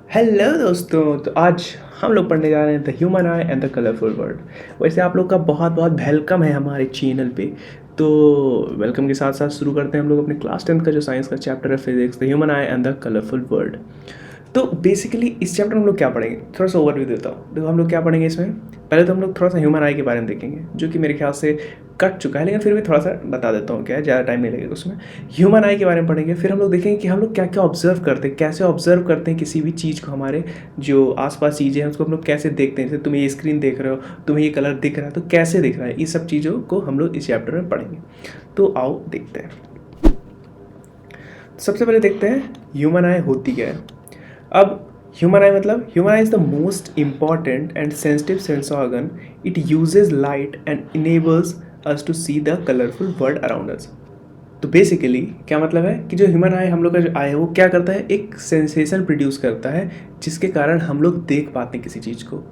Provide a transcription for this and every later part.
Hello दोस्तों। तो आज हम लोग पढ़ने जा रहे हैं the human I and the colourful world. वैसे आप लोग का बहुत बहुत वेलकम है हमारे चैनल पे। तो वेलकम के साथ साथ शुरू करते हैं हम लोग अपने क्लास 10th का जो साइंस का चैप्टर है, physics the human I and the colourful world. तो बेसिकली इस चैप्टर में हम लोग क्या पढ़ेंगे, थोड़ा सा ओवरव्यू देता हूँ। देखो हम लोग क्या पढ़ेंगे इसमें। पहले तो हम लोग थोड़ा सा ह्यूमन आई के बारे में देखेंगे, जो कि मेरे ख्याल से कट चुका है, लेकिन फिर भी थोड़ा सा बता देता हूँ, क्या है, ज़्यादा टाइम नहीं लगेगा उसमें। ह्यूमन आई के बारे में पढ़ेंगे, फिर हम लोग देखेंगे कि हम लोग क्या क्या ऑब्जर्व करते हैं, कैसे ऑब्जर्व करते हैं किसी भी चीज़ को, हमारे जो आसपास चीज़ें हैं उसको हम लोग कैसे देखते हैं। जैसे तुम ये स्क्रीन देख रहे हो, तुम्हें ये कलर दिख रहा है, तो कैसे दिख रहा है, ये सब चीज़ों को हम लोग इस चैप्टर में पढ़ेंगे। तो आओ देखते हैं। सबसे पहले देखते हैं ह्यूमन आई होती क्या है। अब ह्यूमन आई मतलब, human eye is the most important and sensitive sense organ. It uses light and enables us to see the colourful world around us. तो बेसिकली क्या मतलब है कि जो ह्यूमन आई, हम लोग का जो आई है, वो क्या करता है, एक सेंसेशन प्रोड्यूस करता है, जिसके कारण हम लोग देख पाते हैं किसी चीज़ को।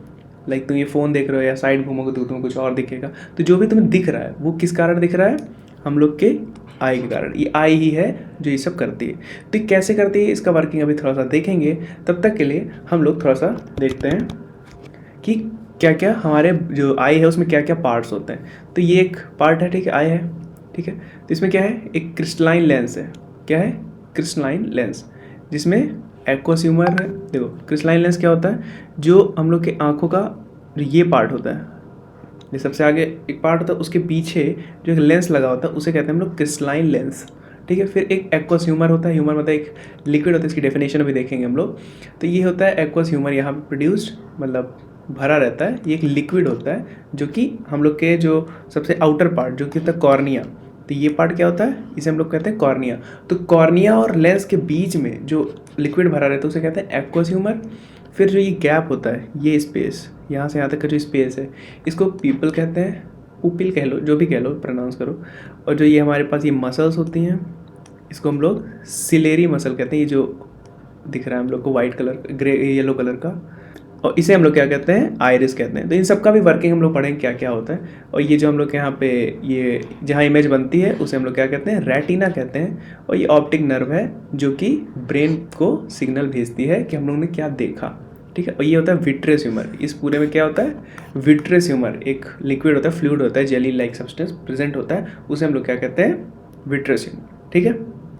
लाइक तुम ये फ़ोन देख रहे हो या साइड घूमोगे तो तुम्हें कुछ और दिखेगा। तो जो भी तुम्हें दिख रहा है वो किस कारण दिख रहा है, हम लोग के आई के कारण। ये आई ही है जो ये सब करती है। तो ये कैसे करती है, इसका वर्किंग अभी थोड़ा सा देखेंगे। तब तक के लिए हम लोग थोड़ा सा देखते हैं कि क्या क्या हमारे जो आई है उसमें क्या क्या पार्ट्स होते हैं। तो ये एक पार्ट है, ठीक है, आई है, ठीक है। तो इसमें क्या है, एक क्रिस्टलाइन लेंस है। क्या है, क्रिस्टलाइन लेंस, जिसमें एक्वस ह्यूमर है। देखो क्रिस्टलाइन लेंस क्या होता है, जो हम लोग के आँखों का जो ये पार्ट होता है, ये सबसे आगे एक पार्ट होता है, उसके पीछे जो एक लेंस लगा होता है उसे कहते हैं हम लोग क्रिस्टलाइन लेंस, ठीक है। फिर एक एक्वस ह्यूमर होता है। ह्यूमर मतलब एक लिक्विड होता है, इसकी डेफिनेशन अभी देखेंगे हम लोग। तो ये होता है एक्वस ह्यूमर, यहाँ पे प्रोड्यूस्ड मतलब भरा रहता है। ये एक लिक्विड होता है जो कि हम लोग के जो सबसे आउटर पार्ट जो कि होता है कॉर्निया। तो ये पार्ट क्या होता है, इसे हम लोग कहते हैं कॉर्निया। तो कॉर्निया और लेंस के बीच में जो लिक्विड भरा रहता है उसे कहते हैं एक्वस ह्यूमर। फिर जो ये गैप होता है, ये स्पेस, यहाँ से यहाँ तक का जो स्पेस है, इसको पीपल कहते हैं, पुपिल कह लो, जो भी कह लो, प्रोनाउंस करो। और जो ये हमारे पास ये मसल्स होती हैं, इसको हम लोग सिलेरी मसल कहते हैं। ये जो दिख रहा है हम लोग को white colour, grey yellow colour का, और इसे हम लोग क्या कहते हैं, आइरिस कहते हैं। तो इन सब का भी वर्किंग हम लोग पढ़ेंगे क्या क्या होता है। और ये जो हम लोग के यहाँ पे ये जहाँ इमेज बनती है उसे हम लोग क्या कहते हैं, रेटिना कहते हैं। और ये ऑप्टिक नर्व है जो कि ब्रेन को सिग्नल भेजती है कि हम लोग ने क्या देखा, ठीक है। और ये होता है विट्रेस ह्यूमर। इस पूरे में क्या होता है, विट्रेस ह्यूमर एक लिक्विड होता है, फ्लूइड होता है, जेली लाइक सब्सटेंस प्रेजेंट होता है, उसे हम लोग क्या कहते हैं, विट्रेस ह्यूमर, ठीक है।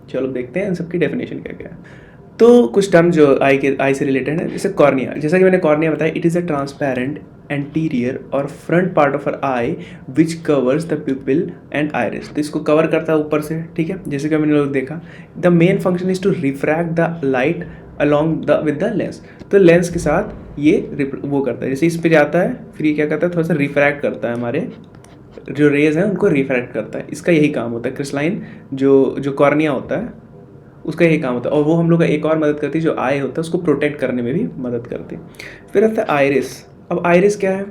चलो देखते हैं इन सबकी डेफिनेशन क्या क्या है। तो कुछ टर्म जो आई से रिलेटेड है, जैसे कॉर्निया। जैसा कि मैंने कॉर्निया बताया, it is a transparent anterior और front part of our eye which covers the pupil and iris. तो इसको कवर करता है ऊपर से, ठीक है, जैसे कि मैंने लोग देखा। The main function is to refract the light along the with the lens. तो लेंस के साथ ये वो करता है, जैसे इस पे जाता है, फिर ये क्या करता है, थोड़ा सा रिफ्रैक्ट करता है, हमारे जो रेज हैं उनको रिफ्रैक्ट करता है। इसका यही काम होता है। क्रिस्टलाइन जो कॉर्निया होता है उसका यही काम होता है। और वो हम लोग का एक और मदद करती है, जो आई होता है उसको प्रोटेक्ट करने में भी मदद करती है। फिर आता है आइरिस। अब आइरिस क्या है,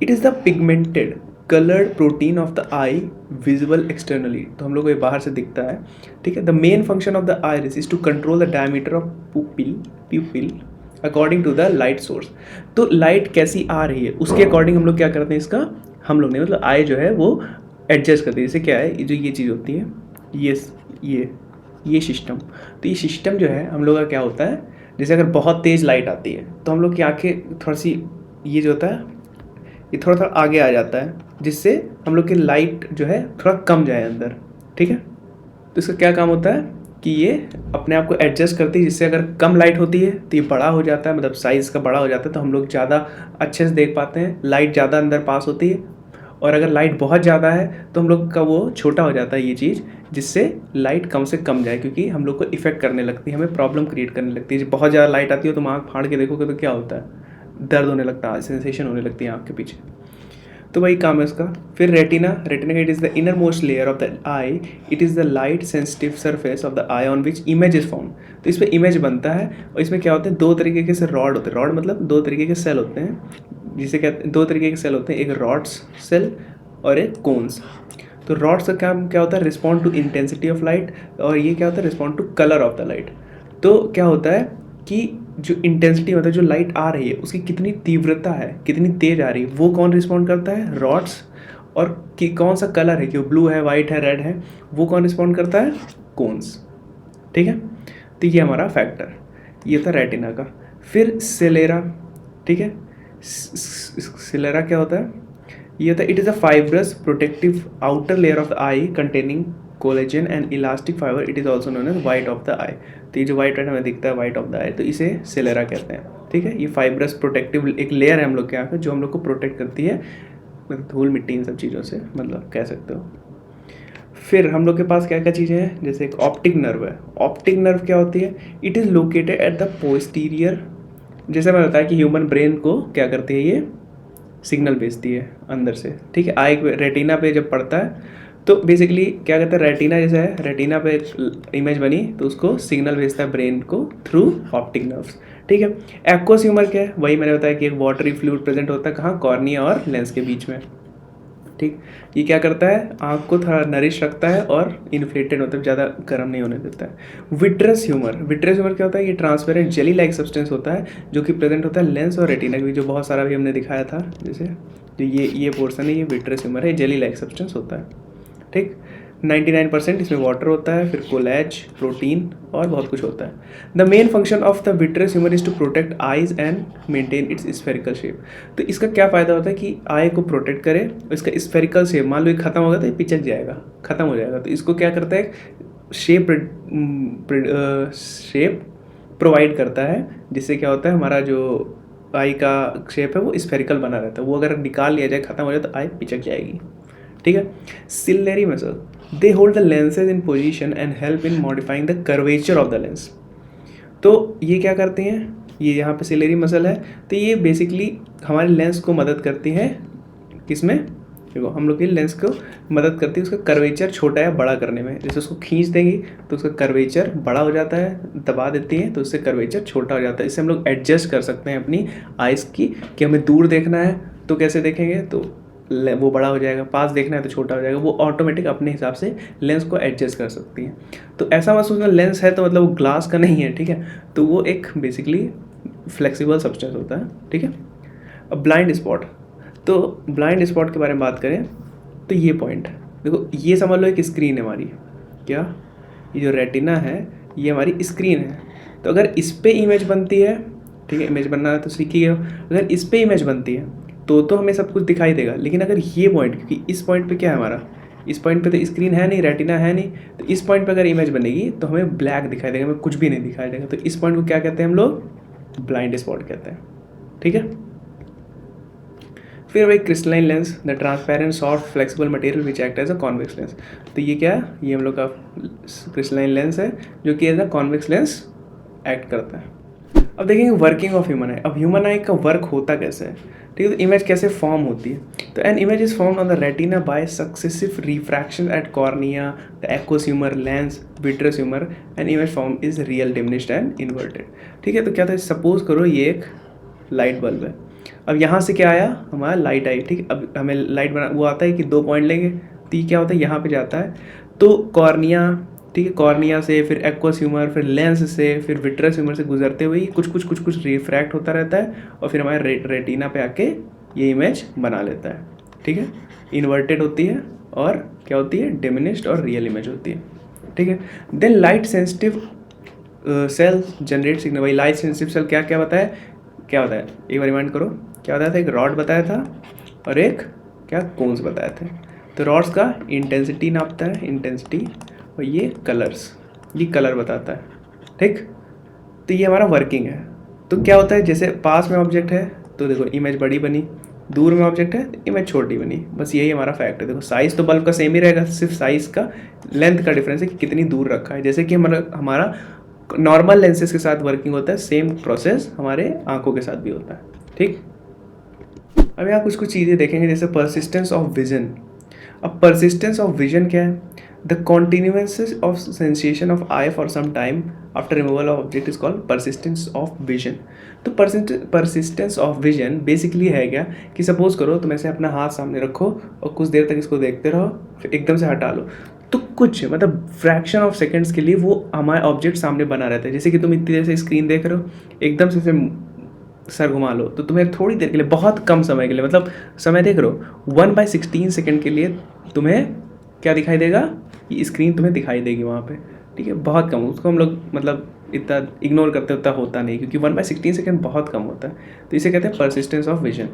it is the pigmented coloured protein of the I visible externally. तो हम लोग को ये बाहर से दिखता है, ठीक है। The main function of the iris is to control the diameter of pupil according to the light source. तो लाइट कैसी आ रही है उसके अकॉर्डिंग हम लोग क्या करते हैं, इसका हम लोग ने मतलब आई जो है वो एडजस्ट करती है। जैसे क्या है, जो ये चीज़ होती है, ये ये सिस्टम। तो ये सिस्टम जो है हम लोग का क्या होता है, जैसे अगर बहुत तेज़ लाइट आती है तो हम लोग की आँखें थोड़ी सी, ये जो होता है ये थोड़ा थोड़ा आगे आ जाता है, जिससे हम लोग की लाइट जो है थोड़ा कम जाए अंदर, ठीक है। तो इसका क्या काम होता है कि ये अपने आप को एडजस्ट करती है, जिससे अगर कम लाइट होती है तो ये बड़ा हो जाता है, मतलब साइज़ का बड़ा हो जाता है, तो हम लोग ज़्यादा अच्छे से देख पाते हैं, लाइट ज़्यादा अंदर पास होती है। और अगर लाइट बहुत ज़्यादा है तो हम लोग का वो छोटा हो जाता है ये चीज़, जिससे लाइट कम से कम जाए, क्योंकि हम लोग को इफेक्ट करने लगती है, हमें प्रॉब्लम क्रिएट करने लगती है। जब बहुत ज़्यादा लाइट आती है तो आँख फाड़ के देखोगे तो क्या होता है, दर्द होने लगता है, सेंसेशन होने लगती है आँख के पीछे। तो वही काम है इसका। फिर retina, retina it is the inner most layer of the I. It is the light sensitive surface of the I on which image is found. तो इस पर इमेज बनता है। और इसमें क्या होता है, दो तरीके के से रॉड होते हैं। रॉड मतलब दो तरीके के सेल होते हैं, जिसे कहते हैं, दो तरीके के सेल होते हैं, एक रॉड्स सेल और एक कोन्स। तो रॉड्स का काम क्या होता है, respond to intensity of light, और ये क्या होता है, respond to colour of the light. तो क्या होता है कि जो इंटेंसिटी मतलब जो लाइट आ रही है उसकी कितनी तीव्रता है, कितनी तेज आ रही है, वो कौन रिस्पॉन्ड करता है, रॉड्स। और कि कौन सा कलर है, कि वो ब्लू है, वाइट है, रेड है, वो कौन रिस्पॉन्ड करता है, कोन्स, ठीक है। तो ये हमारा फैक्टर, ये था रेटिना का। फिर सेलेरा, ठीक है। सेलेरा क्या होता है? ये होता है it is a fibrous protective outer layer of the eye containing collagen and elastic fiber, it is also known as white of the eye. तो ये जो वाइट हमें दिखता है वाइट ऑफ द आई, तो इसे सेलेरा कहते हैं, ठीक है। ये फाइब्रस प्रोटेक्टिव एक लेयर है हम लोग के यहाँ पे जो हम लोग को प्रोटेक्ट करती है मतलब धूल मिट्टी इन सब चीज़ों से, मतलब कह सकते हो। फिर हम लोग के पास क्या क्या चीज़ें हैं, जैसे एक ऑप्टिक नर्व है। ऑप्टिक नर्व क्या होती है? It is located at the posterior, जैसे मैंने बताया कि ह्यूमन ब्रेन को क्या करती है, ये सिग्नल भेजती है अंदर से, ठीक है। आई रेटिना पे जब पड़ता है तो बेसिकली क्या कहते हैं, रेटिना जैसा है, रेटिना पे इमेज बनी तो उसको सिग्नल भेजता है ब्रेन को थ्रू ऑप्टिक नर्व्स, ठीक है। एक्वस ह्यूमर क्या है? वही मैंने बताया कि एक वाटरी फ्लूइड प्रेजेंट होता है कहाँ, कॉर्निया और लेंस के बीच में, ठीक। ये क्या करता है, आँख को थोड़ा नरिश रखता है और इन्फ्लेटेड मतलब ज़्यादा गर्म नहीं होने देता है। विट्रस ह्यूमर, विट्रस ह्यूमर क्या होता है? ये ट्रांसपेरेंट जेली लाइक सब्सटेंस होता है जो कि प्रेजेंट होता है लेंस और रेटिना के बीच, जो बहुत सारा भी हमने दिखाया था। जैसे जो ये पोर्सन है, ये विट्रस ह्यूमर है, जेली लाइक सब्सटेंस होता है, ठीक। 99% इसमें वाटर होता है, फिर कोलेज, प्रोटीन और बहुत कुछ होता है। The main function of the vitreous humour is to protect eyes and maintain its spherical shape. तो इसका क्या फ़ायदा होता है कि आई को प्रोटेक्ट करे, इसका स्फेरिकल शेप, मान लो ये खत्म होगा तो ये पिचक जाएगा, खत्म हो जाएगा, तो इसको क्या करता है, शेप शेप प्रोवाइड करता है, जिससे क्या होता है हमारा जो आई का शेप है वो स्फेरिकल बना रहता है। वो अगर निकाल लिया जाए, खत्म हो जाए, तो आई पिचक जाएगी, ठीक है। Ciliary muscle, they hold the lenses in position and help in modifying the curvature of the lens. तो ये क्या करते हैं, ये यहाँ पे सिलेरी मसल है, तो ये बेसिकली हमारे लेंस को मदद करती है, किसमें? देखो हम लोग के लेंस को मदद करती है उसका कर्वेचर छोटा या बड़ा करने में। जैसे उसको खींच देंगी तो उसका कर्वेचर बड़ा हो जाता है, दबा देती है तो उससे कर्वेचर छोटा हो जाता है। इससे हम लोग एडजस्ट कर सकते हैं अपनी आइज़ की, कि हमें दूर देखना है तो कैसे देखेंगे, तो वो बड़ा हो जाएगा, पास देखना है तो छोटा हो जाएगा, वो ऑटोमेटिक अपने हिसाब से लेंस को एडजस्ट कर सकती है। तो ऐसा महसूस में लेंस है तो मतलब वो ग्लास का नहीं है, ठीक है, तो वो एक बेसिकली फ्लेक्सिबल सब्सटेंस होता है, ठीक है। अब ब्लाइंड स्पॉट, तो ब्लाइंड स्पॉट के बारे में बात करें तो ये पॉइंट देखो, ये समझ लो एक स्क्रीन है हमारी, क्या ये जो रेटिना है ये हमारी स्क्रीन है। तो अगर इस पे इमेज बनती है, ठीक है, इमेज बनना है तो सीखिए, अगर इस पे इमेज बनती है तो हमें सब कुछ दिखाई देगा। लेकिन अगर ये पॉइंट, क्योंकि इस पॉइंट पे क्या है हमारा, इस पॉइंट पे तो स्क्रीन है नहीं, रेटिना है नहीं, तो इस पॉइंट पे अगर इमेज बनेगी तो हमें ब्लैक दिखाई देगा, हमें कुछ भी नहीं दिखाई देगा। तो इस पॉइंट को क्या कहते हैं हम लोग? ब्लाइंड स्पॉट कहते हैं, ठीक है। फिर वही crystalline lens, the transparent soft flexible material which act as a convex lens. तो ये क्या है, ये हम लोग का क्रिस्टलाइन लेंस है जो कि as a convex lens act करता है। अब देखेंगे वर्किंग ऑफ ह्यूमन आई। अब ह्यूमन आई का वर्क होता कैसे है, ठीक है, तो इमेज कैसे फॉर्म होती है। तो an image is formed on the retina by successive refraction at cornea, the aqueous humour, lens, vitreous humour, an image form is real, diminished and inverted, ठीक है। तो क्या था, सपोज करो ये एक लाइट बल्ब है, अब यहाँ से क्या आया, हमारा लाइट आई, ठीक है। अब हमें लाइट बना वो आता है कि 2 पॉइंट लेंगे, तो ये क्या होता है यहाँ पे जाता है, तो कॉर्निया, ठीक है, कॉर्निया से फिर एक्वस ह्यूमर, फिर लेंस से, फिर विट्रस ह्यूमर से गुजरते हुए कुछ रिफ्रैक्ट होता रहता है और फिर हमारे रेटिना पे आके ये इमेज बना लेता है, ठीक है। इन्वर्टेड होती है और क्या होती है, डिमिनिश्ड और रियल इमेज होती है, ठीक है। Then light sensitive cell generate signal. भाई लाइट सेंसिटिव सेल क्या क्या बताया, क्या बताया एक बार रिमाइंड करो, क्या बताया था, एक रॉड बताया था और एक क्या कोन्स बताया थे। तो रॉड्स का इंटेंसिटी नापता है, इंटेंसिटी, और ये कलर्स, ये कलर बताता है, ठीक। तो ये हमारा वर्किंग है। तो क्या होता है, जैसे पास में ऑब्जेक्ट है तो देखो इमेज बड़ी बनी, दूर में ऑब्जेक्ट है तो इमेज छोटी बनी, बस यही हमारा फैक्ट है। देखो साइज़ तो बल्ब का सेम ही रहेगा, सिर्फ साइज़ का लेंथ का डिफरेंस है कि कितनी दूर रखा है। जैसे कि हमारा नॉर्मल लेंसेज के साथ वर्किंग होता है, सेम प्रोसेस हमारे आंखों के साथ भी होता है, ठीक। अब यहाँ कुछ चीज़ें देखेंगे, जैसे परसिस्टेंस ऑफ विजन। अब परसिस्टेंस ऑफ विजन क्या है, the continuance of sensation of eye for some time after removal of object is called persistence of vision. तो परसिस्टेंस ऑफ विजन बेसिकली है क्या, कि सपोज करो तुम ऐसे अपना हाथ सामने रखो और कुछ देर तक इसको देखते रहो, फिर एकदम से हटा लो, तो कुछ मतलब फ्रैक्शन ऑफ सेकेंड्स के लिए वो हमारे ऑब्जेक्ट सामने बना रहता है। जैसे कि तुम इतनी देर से स्क्रीन देख रहे हो, एकदम से सर घुमा लो तो तुम्हें थोड़ी देर के लिए, बहुत कम समय के लिए, मतलब समय देख रहे हो 1/16 सेकेंड के लिए तुम्हें क्या दिखाई देगा, ये स्क्रीन तुम्हें दिखाई देगी वहाँ पे, ठीक है, बहुत कम। उसको हम लोग मतलब इतना इग्नोर करते उतना होता नहीं, क्योंकि 1/16 सेकेंड बहुत कम होता है। तो इसे कहते हैं persistence of vision.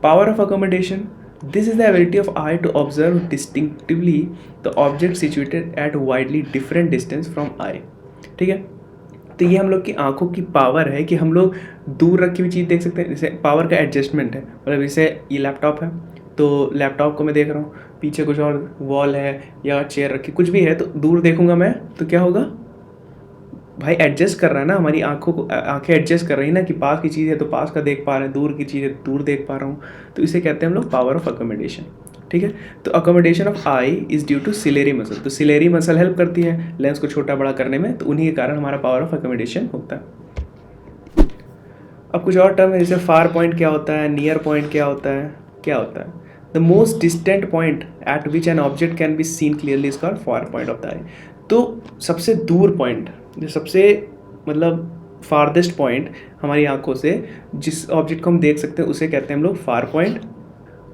Power of accommodation, this is the ability of eye to observe distinctively the object situated at widely different distance from eye. ठीक है, तो ये हम लोग की आंखों की पावर है कि हम लोग दूर रखी हुई चीज़ देख सकते हैं। जैसे पावर का एडजस्टमेंट है, मतलब जैसे ये लैपटॉप है, तो लैपटॉप को मैं देख रहा हूँ, पीछे कुछ और वॉल है या चेयर रखी कुछ भी है, तो दूर देखूंगा मैं तो क्या होगा भाई, एडजस्ट कर रहा है ना, हमारी आंखों को, आंखें एडजस्ट कर रही है ना कि पास की चीज़ है तो पास का देख पा रहे हैं, दूर की चीज़ है दूर देख पा रहा हूँ। तो इसे कहते हैं हम लोग पावर ऑफ अकोमोडेशन। ठीक है, तो accommodation of eye is due to ciliary muscle. तो सिलेरी मसल हेल्प करती है लेंस को छोटा बड़ा करने में, तो उन्हीं के कारण हमारा पावर ऑफ अकोमोडेशन होता है। अब कुछ और टर्म है, जैसे फार पॉइंट क्या होता है, नियर पॉइंट क्या होता है, क्या होता है। The most distant point at which an object can be seen clearly is called far point of the eye. तो सबसे दूर पॉइंट, जो सबसे मतलब फारदेस्ट पॉइंट हमारी आंखों से जिस ऑब्जेक्ट को हम देख सकते हैं उसे कहते हैं हम लोग फार पॉइंट।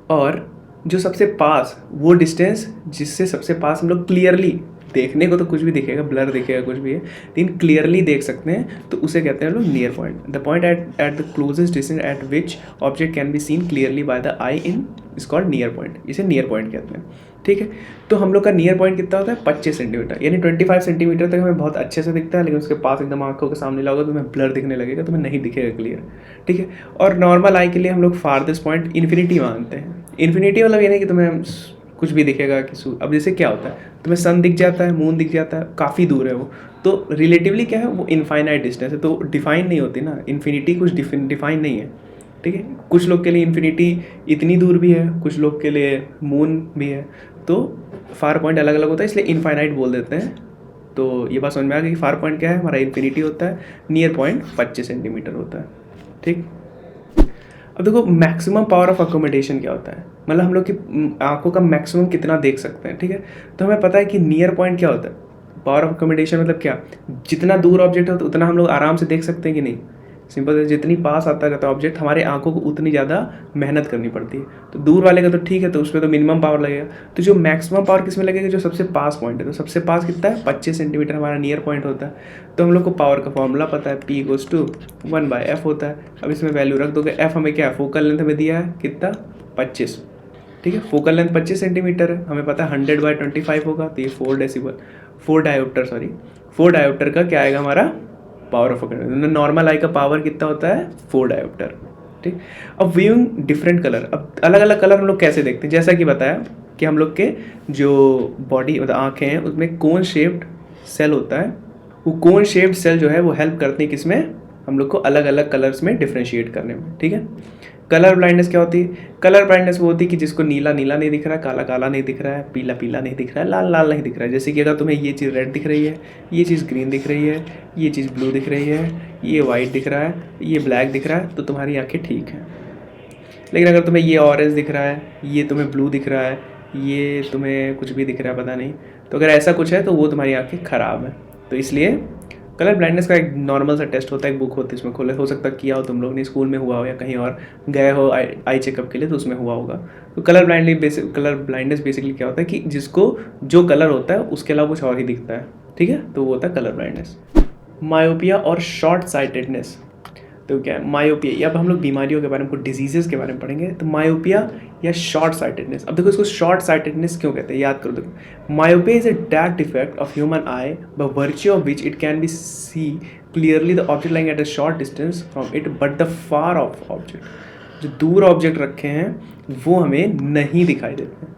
और जो सबसे पास, वो डिस्टेंस जिससे सबसे पास हम लोग क्लियरली, देखने को तो कुछ भी दिखेगा, ब्लर दिखेगा कुछ भी है, लेकिन क्लियरली देख सकते हैं, तो उसे कहते हैं हम लोग near point. The point at the closest distance eight which object can be seen clearly by the I in is called near point. इसे नियर पॉइंट कहते हैं। ठीक है, तो हम लोग का नियर पॉइंट कितना होता है 25 सेंटीमीटर, यानी 25 सेंटीमीटर तक हमें बहुत अच्छे से दिखता है, लेकिन उसके पास एकदम आंखों के सामने लाओगे तो तुम्हें ब्लर दिखने लगेगा, तुम्हें नहीं दिखेगा क्लियर। ठीक है, और नॉर्मल आई के लिए हम लोग फारदेस्ट पॉइंट इन्फिनिटी मानते हैं। इन्फिनिटी मतलब ये नहीं कि तुम्हें कुछ भी दिखेगा कि अब जैसे क्या होता है, तुम्हें सन दिख जाता है, मून दिख जाता है, काफ़ी दूर है वो, तो रिलेटिवली क्या है, वो इनफाइनाइट डिस्टेंस है, तो डिफाइन नहीं होती ना, इन्फिनिटी कुछ डिफाइन नहीं है। ठीक है, कुछ लोग के लिए इन्फिनिटी इतनी दूर भी है, कुछ लोग के लिए मून भी है, तो फार पॉइंट अलग अलग होता है, इसलिए इनफाइनाइट बोल देते हैं। तो ये बात समझ में आ गई कि फार पॉइंट क्या है, हमारा इन्फिनिटी होता है, नियर पॉइंट 25 सेंटीमीटर होता है। ठीक, अब देखो मैक्सिमम पावर ऑफ अकोमोडेशन क्या होता है, मतलब हम लोग की आंखों का मैक्सिमम कितना देख सकते हैं। ठीक है, तो हमें पता है कि नियर पॉइंट क्या होता है, पावर ऑफ अकोमोडेशन मतलब क्या, जितना दूर ऑब्जेक्ट हो तो उतना हम लोग आराम से देख सकते हैं कि नहीं। सिंपल है, जितनी पास आता रहता है ऑब्जेक्ट हमारे आंखों को उतनी ज़्यादा मेहनत करनी पड़ती है। तो दूर वाले का तो ठीक है, तो उसमें तो मिनिमम पावर लगेगा। तो जो मैक्सिमम पावर किस में लगेगा, जो सबसे पास पॉइंट है, तो सबसे पास कितना है 25 सेंटीमीटर हमारा नियर पॉइंट होता है। तो हम लोग को पावर का फॉर्मूला पता है, P = 1/f होता है। अब इसमें वैल्यू रख दोगे, f हमें क्या है, फोकल लेंथ हमें दिया है कितना 25। ठीक है, फोकल लेंथ 25 सेंटीमीटर है, हमें पता है 100/25 होगा, तो ये 4 डायोप्टर का क्या आएगा हमारा पावर ऑफ अकोमोडेशन। नॉर्मल आई का पावर कितना होता है 4 डायोप्टर। ठीक, अब व्यूइंग डिफरेंट कलर, अब अलग अलग कलर हम लोग कैसे देखते हैं, जैसा कि बताया कि हम लोग के जो बॉडी मतलब आँखें हैं उसमें कोन शेप्ड सेल होता है, वो कोन शेप्ड सेल जो है वो हेल्प करते हैं किसमें, हम लोग को अलग अलग कलर्स में डिफ्रेंशिएट करने में। ठीक है, कलर ब्लाइंडनेस क्या होती है, कलर ब्लाइंडनेस वो होती है कि जिसको नीला नीला नहीं दिख रहा है, काला काला नहीं दिख रहा है, पीला पीला नहीं दिख रहा है, लाल लाल नहीं दिख रहा है। जैसे कि अगर तुम्हें ये चीज़ रेड दिख रही है, ये चीज़ ग्रीन दिख रही है, ये चीज़ ब्लू दिख रही है, ये वाइट दिख रहा है, ये ब्लैक दिख रहा है, तो तुम्हारी आँखें ठीक हैं। लेकिन अगर तुम्हें ये ऑरेंज दिख रहा है, ये तुम्हें ब्लू दिख रहा है, ये तुम्हें कुछ भी दिख रहा है पता नहीं, तो अगर ऐसा कुछ है तो वो तुम्हारी आँखें ख़राब है। तो इसलिए कलर ब्लाइंडनेस का एक नॉर्मल सा टेस्ट होता है, एक बुक होती है, इसमें खोले, हो सकता है किया हो तुम लोग ने, स्कूल में हुआ हो या कहीं और गए हो आई चेकअप के लिए तो उसमें हुआ होगा। तो कलर ब्लाइंडनेस बेसिकली क्या होता है कि जिसको जो कलर होता है उसके अलावा कुछ और ही दिखता है। ठीक है, तो वो होता है कलर ब्लाइंडनेस। मायोपिया और शॉर्ट साइटेडनेस, तो क्या है मायोपिया, अब हम लोग बीमारियों के बारे में, कुछ डिजीजेस के बारे में पढ़ेंगे। तो मायोपिया या शॉर्ट साइटेडनेस, अब देखो इसको शॉर्ट साइटेडनेस क्यों कहते हैं, याद करो। देखो, myopia is a dark defect of human eye by virtue of which it can be see clearly the object lying at a short distance from it but the far of object, जो दूर object रखे हैं वो हमें नहीं दिखाई देते हैं।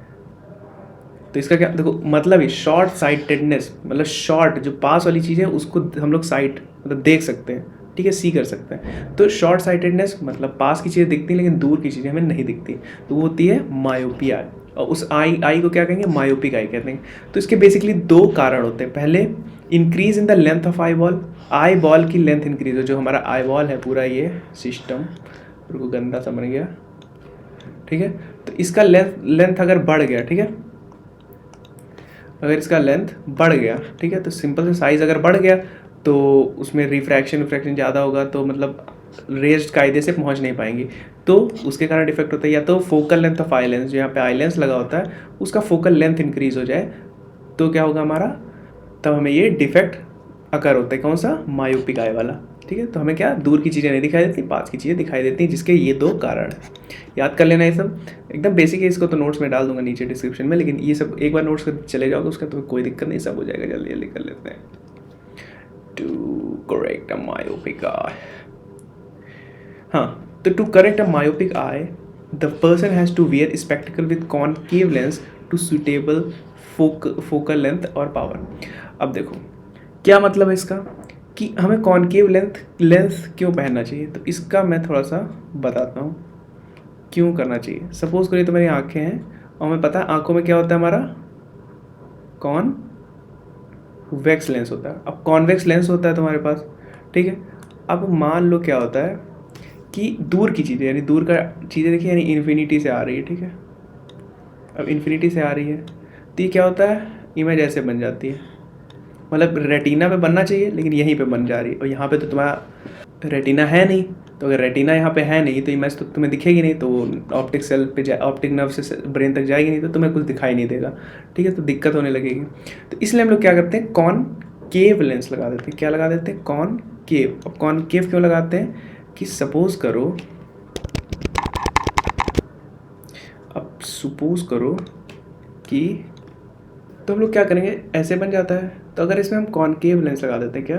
तो इसका क्या देखो मतलब है, शॉर्ट साइटेडनेस मतलब शॉर्ट जो पास वाली चीज़ है उसको हम लोग साइट मतलब देख सकते हैं। ठीक है, सी कर सकते हैं। तो शॉर्ट साइटेडनेस मतलब पास की चीज़ें दिखती हैं लेकिन दूर की चीज़ें हमें नहीं दिखती, तो वो होती है मायोपिया। और उस आई को क्या कहेंगे, मायोपिक आई कहते हैं। तो इसके बेसिकली दो कारण होते हैं। पहले, increase in the length of eye ball की लेंथ इंक्रीज हो, जो हमारा आई बॉल है पूरा ये सिस्टम को गंदा सा बन गया। ठीक है, तो इसका लेंथ अगर बढ़ गया, ठीक है, अगर इसका लेंथ बढ़ गया, ठीक है, तो सिंपल से साइज़ अगर बढ़ गया तो उसमें रिफ्रैक्शन ज़्यादा होगा, तो मतलब रेज कायदे से पहुंच नहीं पाएंगी, तो उसके कारण डिफेक्ट होता है। या तो focal length of eye lens, जो यहाँ पे आई लेंस लगा होता है उसका फोकल लेंथ इंक्रीज हो जाए तो क्या होगा हमारा, तब हमें ये डिफेक्ट अकर होता है, कौन सा, मायोपिक आई वाला, ठीक है। तो हमें क्या, दूर की चीज़ें नहीं दिखाई देती, पास की चीज़ें दिखाई देती हैं, जिसके ये 2 कारण हैं। याद कर लेना ये सब, एकदम बेसिक है, इसको तो नोट्स में डाल दूंगा नीचे डिस्क्रिप्शन में, लेकिन ये सब एक बार नोट्स कर चले जाओगे उसका तो कोई दिक्कत नहीं, सब हो जाएगा, जल्दी जल्दी कर लेते हैं। To correct a myopic eye, हाँ, तो to correct a myopic eye the person has to wear spectacle with concave lens to suitable focal length और पावर। अब देखो क्या मतलब है इसका, कि हमें कॉनकेव लेंस क्यों पहनना चाहिए, तो इसका मैं थोड़ा सा बताता हूँ क्यों करना चाहिए। सपोज करिए तो मेरी आंखें हैं और हमें पता है आंखों में क्या होता है, हमारा कॉन्वेक्स लेंस होता है। अब कॉन्वेक्स लेंस होता है तुम्हारे पास, ठीक है। अब मान लो क्या होता है कि दूर की चीज़ें, यानी दूर का चीज़ें देखिए, यानी इन्फिनिटी से आ रही है, ठीक है। अब इन्फिनिटी से आ रही है तो ये क्या होता है, इमेज ऐसे बन जाती है, मतलब रेटिना पे बनना चाहिए लेकिन यहीं पे बन जा रही है, और यहाँ पे तो तुम्हारा रेटिना है नहीं, तो अगर रेटिना यहाँ पे है नहीं तो इमेज तो तुम्हें दिखेगी नहीं, तो ऑप्टिक सेल पे ऑप्टिक नर्व से ब्रेन तक जाएगी नहीं, तो तुम्हें कुछ दिखाई नहीं देगा, ठीक है। तो दिक्कत होने लगेगी। तो इसलिए हम लोग क्या करते हैं, कॉनकेव लेंस लगा देते हैं। क्या लगा देते हैं, कॉनकेव। अब कॉनकेव क्यों लगाते हैं, कि सपोज करो कि, तो हम लोग क्या करेंगे, ऐसे बन जाता है, तो अगर इसमें हम कॉनकेव लेंस लगा देते हैं, क्या,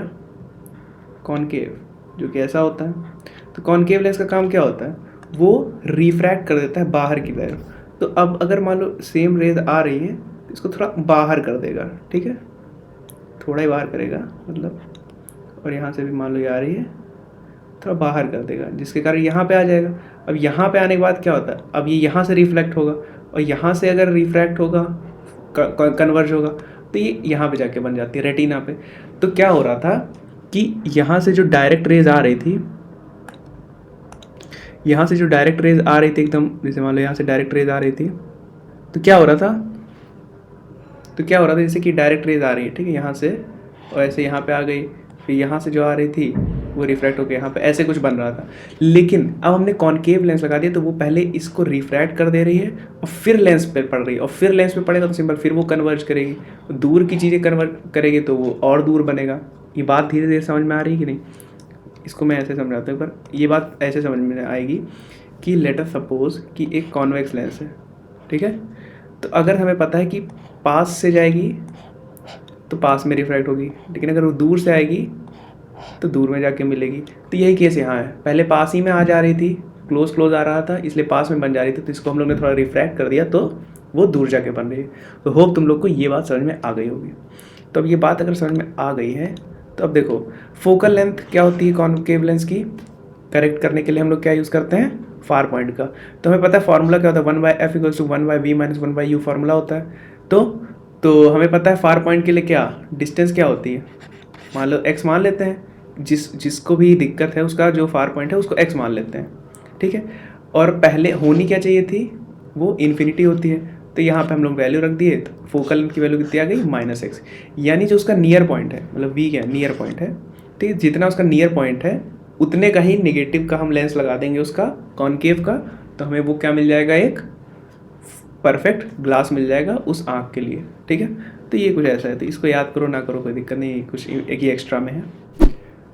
कॉनकेव, जो कि ऐसा होता है, तो कॉनकेव लेंस का काम क्या होता है, वो रिफ्रैक्ट कर देता है बाहर की तरफ। तो अब अगर मान लो सेम रेज आ रही है तो इसको थोड़ा बाहर कर देगा, ठीक है, थोड़ा ही बाहर करेगा मतलब, और यहाँ से भी मान लो ये आ रही है, थोड़ा बाहर कर देगा, जिसके कारण यहाँ पे आ जाएगा। अब यहाँ पे आने के बाद क्या होता है, अब ये यहाँ से रिफ्लेक्ट होगा, और यहाँ से अगर रिफ्रैक्ट होगा, कन्वर्ज होगा, तो ये यहाँ पे जाके बन जाती है रेटिना पे। तो क्या हो रहा था कि यहाँ से जो डायरेक्ट रेज आ रही थी, एकदम, जैसे मान लो यहाँ से डायरेक्ट रेज आ रही थी, तो क्या हो रहा था, जैसे कि डायरेक्ट रेज आ रही है, ठीक है, यहाँ से, और ऐसे यहाँ पे आ गई, फिर यहाँ से जो आ रही थी वो रिफ्रैक्ट होकर यहाँ पे ऐसे कुछ बन रहा था। लेकिन अब हमने कॉनकेव लेंस लगा दिया, तो वो पहले इसको रिफ्रैक्ट कर दे रही है और फिर लेंस पे पड़ रही है, और फिर लेंस पे पड़ेगा तो सिंपल फिर वो कन्वर्ज करेगी, दूर की चीज़ें कन्वर्ट करेगी तो वो और दूर बनेगा। ये बात धीरे धीरे समझ में आ रही है कि नहीं, इसको मैं ऐसे समझाता हूँ, पर ये बात ऐसे समझ में आएगी कि लेट अस सपोज कि एक कॉन्वेक्स लेंस है, ठीक है। तो अगर हमें पता है कि पास से जाएगी तो पास में रिफ्रैक्ट होगी, लेकिन अगर वो दूर से आएगी तो दूर में जाके मिलेगी। तो यही केस यहाँ है, पहले पास ही में आ जा रही थी, क्लोज आ रहा था, इसलिए पास में बन जा रही थी, तो इसको हम लोग ने थोड़ा रिफ्रैक्ट कर दिया तो वो दूर जाके बन रही है। तो होप तुम लोग को ये बात समझ में आ गई होगी। तो अब ये बात अगर समझ में आ गई है तो अब देखो फोकल लेंथ क्या होती है कॉनकेव लेंस की, करेक्ट करने के लिए हम लोग क्या यूज़ करते हैं, फार पॉइंट का। तो हमें पता है फॉर्मूला क्या होता है, 1/f = 1/v - 1/u फॉर्मूला होता है। तो हमें पता है फार पॉइंट के लिए क्या डिस्टेंस क्या होती है, मान लो x मान लेते हैं, जिसको भी दिक्कत है उसका जो फार पॉइंट है उसको x मान लेते हैं, ठीक है। और पहले होनी क्या चाहिए थी, वो इन्फिनिटी होती है, तो यहाँ पे हम लोग वैल्यू रख दिए, तो फोकल लेंथ की वैल्यू कितनी आ गई, -x, यानी जो उसका नियर पॉइंट है, मतलब v क्या नियर पॉइंट है, ठीक है, जितना उसका नियर पॉइंट है उतने का ही नेगेटिव का हम लेंस लगा देंगे उसका कॉनकेव का, तो हमें वो क्या मिल जाएगा, एक परफेक्ट ग्लास मिल जाएगा उस आँख के लिए, ठीक है। तो ये कुछ ऐसा है, तो इसको याद करो ना करो कोई दिक्कत नहीं, कुछ एक ही एक्स्ट्रा में है।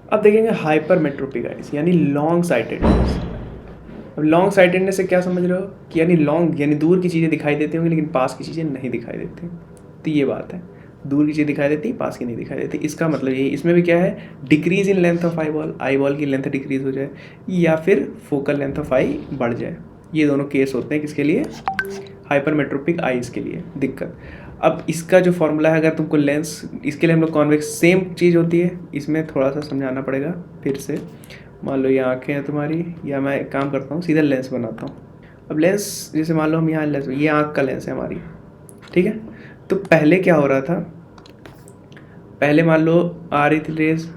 अब देखेंगे हाइपरमेट्रोपिक आइज यानी लॉन्ग साइटेडनेस। अब लॉन्ग साइटेडनेस से क्या समझ रहे हो कि यानी लॉन्ग यानी दूर की चीज़ें दिखाई देती होंगी लेकिन पास की चीज़ें नहीं दिखाई देती, तो ये बात है, दूर की चीज़ दिखाई देती पास की नहीं दिखाई देती। इसका मतलब यही, इसमें भी क्या है, decrease in length of eye ball की लेंथ डिक्रीज हो जाए या फिर फोकल लेंथ ऑफ आई बढ़ जाए, ये दोनों केस होते हैं किसके लिए, हाइपरमेट्रोपिक आइज के लिए दिक्कत। अब इसका जो फॉर्मूला है, अगर तुमको लेंस, इसके लिए हम लोग कॉन्वेक्स सेम चीज़ होती है, इसमें थोड़ा सा समझाना पड़ेगा फिर से। मान लो ये आँखें हैं तुम्हारी, या मैं एक काम करता हूँ सीधा लेंस बनाता हूँ। अब लेंस जैसे मान लो हम यहाँ लेंस, ये आँख का लेंस है हमारी, ठीक है। तो पहले क्या हो रहा था, पहले मान लो आ रही थी रेज,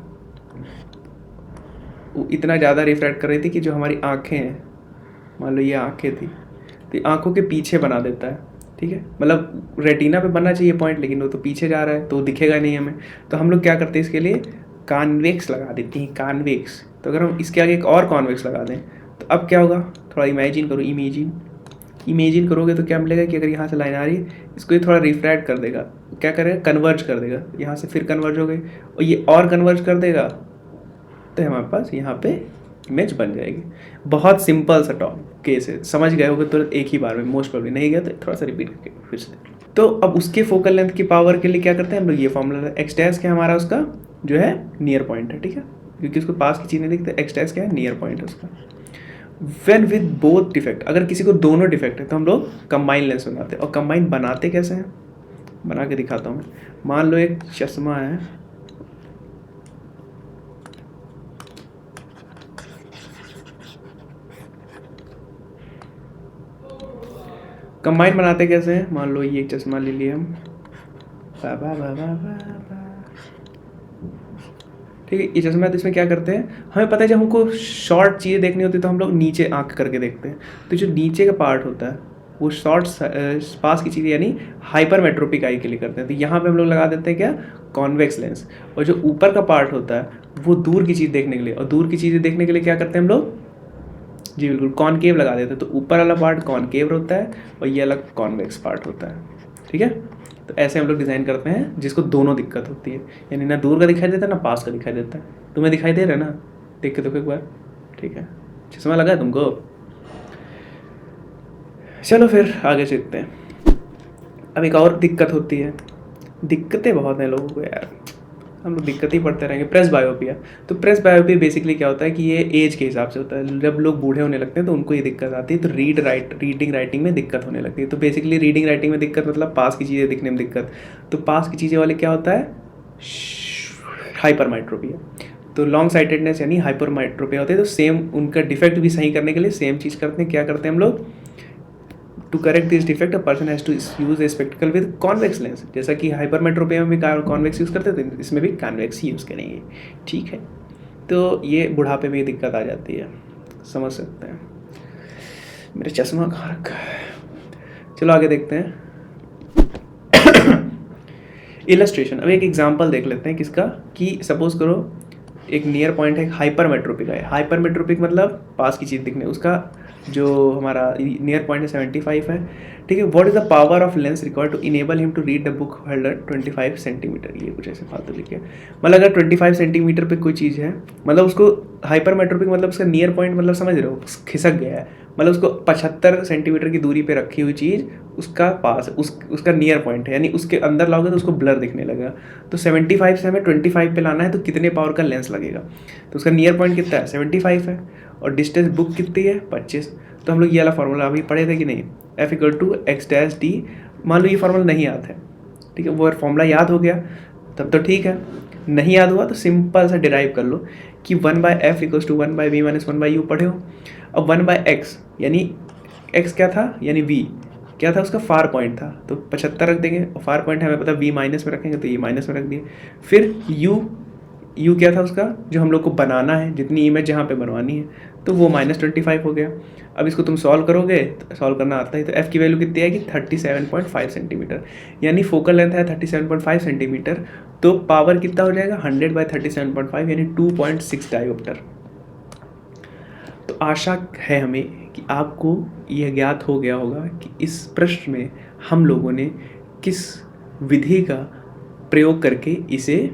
इतना ज़्यादा रिफ्रैक्ट कर रही थी कि जो हमारी आँखें हैं, मान लो ये आँखें थी, तो आँखों के पीछे बना देता है, ठीक है। मतलब रेटिना पे बनना चाहिए पॉइंट, लेकिन वो तो पीछे जा रहा है तो दिखेगा नहीं हमें। तो हम लोग क्या करते हैं, इसके लिए कॉन्वेक्स लगा देते हैं, कॉन्वेक्स। तो अगर हम इसके आगे एक और कॉन्वेक्स लगा दें तो अब क्या होगा, थोड़ा इमेजिन करो, इमेजिन करोगे तो क्या मिलेगा कि अगर यहाँ से लाइन आ रही है, इसको ये थोड़ा रिफ्रैक्ट कर देगा, क्या करेगा, कन्वर्ज कर देगा, यहाँ से फिर कन्वर्ज हो गई और ये और कन्वर्ज कर देगा, तो हमारे पास यहाँ पे इमेज बन जाएगी। बहुत सिंपल सा टॉप केस है, समझ गए होगे तुरंत एक ही बार में, मोस्ट प्रॉब्ली नहीं गया तो थोड़ा सा रिपीट करके फिर से। तो अब उसके फोकल लेंथ की पावर के लिए क्या करते हैं हम लोग, ये फॉर्मूला एक्स डैश क्या हमारा उसका जो है नियर पॉइंट है, ठीक है, क्योंकि उसको पास की चीज़ नहीं दिखते, एक्स डैश क्या है, नियर पॉइंट है उसका। वेन विद बोथ डिफेक्ट, अगर किसी को दोनों डिफेक्ट है तो हम लोग कंबाइन लेंस बनाते हैं। और कंबाइन बनाते कैसे हैं, बना के दिखाता हूँ मैं। मान लो एक चश्मा है, कंबाइन बनाते कैसे हैं, मान लो ये एक चश्मा ले लिया हम, ठीक है, ये चश्मा है, तो इसमें क्या करते हैं, हमें पता है जब हमको शॉर्ट चीज़ें देखनी होती है तो हम लोग नीचे आंख करके देखते हैं, तो जो नीचे का पार्ट होता है वो शॉर्ट पास की चीज़ें यानी हाइपरमेट्रोपिक आई के लिए करते हैं, तो यहाँ पे हम लोग लगा देते हैं क्या, कॉन्वेक्स लेंस। और जो ऊपर का पार्ट होता है वो दूर की चीज़ देखने के लिए, और दूर की चीज़ें देखने के लिए क्या करते हैं हम लोग, जी बिल्कुल, कॉनकेव लगा देते हैं। तो ऊपर वाला पार्ट कॉनकेव होता है और ये अलग कॉन्वेक्स पार्ट होता है, ठीक है। तो ऐसे हम लोग डिज़ाइन करते हैं जिसको दोनों दिक्कत होती है, यानी ना दूर का दिखाई देता है ना पास का दिखाई देता है। तुम्हें दिखाई दे रहा है ना, देख के देखो एक बार, ठीक है, चश्मा लगा है तुमको। चलो फिर आगे चलते हैं। अब एक और दिक्कत होती है, दिक्कतें बहुत हैं लोगों को यार, हम लोग दिक्कत ही पढ़ते रहेंगे। प्रेस बायोपिया, तो प्रेस बायोपिया बेसिकली क्या होता है कि ये एज के हिसाब से होता है, जब लोग बूढ़े होने लगते हैं तो उनको ये दिक्कत आती है, तो रीडिंग राइटिंग में दिक्कत होने लगती है। तो बेसिकली रीडिंग राइटिंग में दिक्कत मतलब पास की चीज़ें दिखने में दिक्कत, तो पास की चीज़ें वाले क्या होता है, हाइपरमेट्रोपिया। तो लॉन्ग साइटेडनेस यानी हाइपरमेट्रोपिया होते हैं, तो सेम उनका डिफेक्ट भी सही करने के लिए सेम चीज़ करते हैं, क्या करते हैं हम लोग, to correct this defect a person has to use a spectacle with convex lens. जैसा कि हाइपरमेट्रोपिया में भी कॉन्वेक्स यूज़ करते थे, इसमें भी कॉन्वेक्स यूज़ करेंगे, ठीक है। तो ये बुढ़ापे में दिक्कत आ जाती है, समझ सकते हैं। मेरे चश्मा कहाँ रखा है, चलो आगे देखते हैं। इलस्ट्रेशन, अब एक एग्जांपल देख लेते हैं किसका, कि सपोज करो एक नियर पॉइंट है, हाइपरमेट्रोपिक है। हाइपरमेट्रोपिक मतलब पास की चीज़ दिखने, उसका जो हमारा नियर पॉइंट है 75 है, ठीक है। What is the power of lens required to enable him to read the book holder 25 centimetre, ये कुछ ऐसे फालतू लिखे। मतलब अगर 25 सेंटीमीटर पे कोई चीज़ है, मतलब उसको हाइपरमेट्रोपिक मतलब उसका नियर पॉइंट मतलब समझ रहे हो, खिसक गया है, मतलब उसको 75 सेंटीमीटर की दूरी पे रखी हुई चीज़ उसका पास उसका नियर पॉइंट है, यानी उसके अंदर लाओगे तो उसको ब्लर दिखने लगेगा। तो 75 से हमें 25 पे लाना है, तो कितने पावर का लेंस लगेगा, तो उसका नियर पॉइंट कितना है, 75 है, और डिस्टेंस बुक कितनी है, 25। तो हम लोग ये वाला फार्मूला अभी पढ़े थे कि नहीं, F = x-d। मान लो ये फार्मूला नहीं याद है, ठीक है, वो फार्मूला याद हो गया तब तो ठीक है, नहीं याद हुआ तो सिंपल सा डिराइव कर लो कि 1/f = 1/v - 1/u पढ़े हो। अब 1/x यानी x क्या था, यानी v क्या था, उसका फार पॉइंट था, तो 75 रख देंगे, और फार पॉइंट हमें पता v माइनस में रखेंगे, तो ये माइनस में रख दिए। फिर u क्या था उसका, जो हम लोग को बनाना है, जितनी इमेज जहाँ पे बनवानी है, तो वो -25 हो गया। अब इसको तुम सॉल्व करोगे, तो सॉल्व करना आता है, तो f की वैल्यू कितनी आएगी, 37.5 सेंटीमीटर, यानी फोकल लेंथ है 37.5 सेंटीमीटर, तो पावर कितना हो जाएगा, 100/37.5 यानी 2.6 डायोप्टर। तो आशा है हमें कि आपको यह ज्ञात हो गया होगा कि इस प्रश्न में हम लोगों ने किस विधि का प्रयोग करके इसे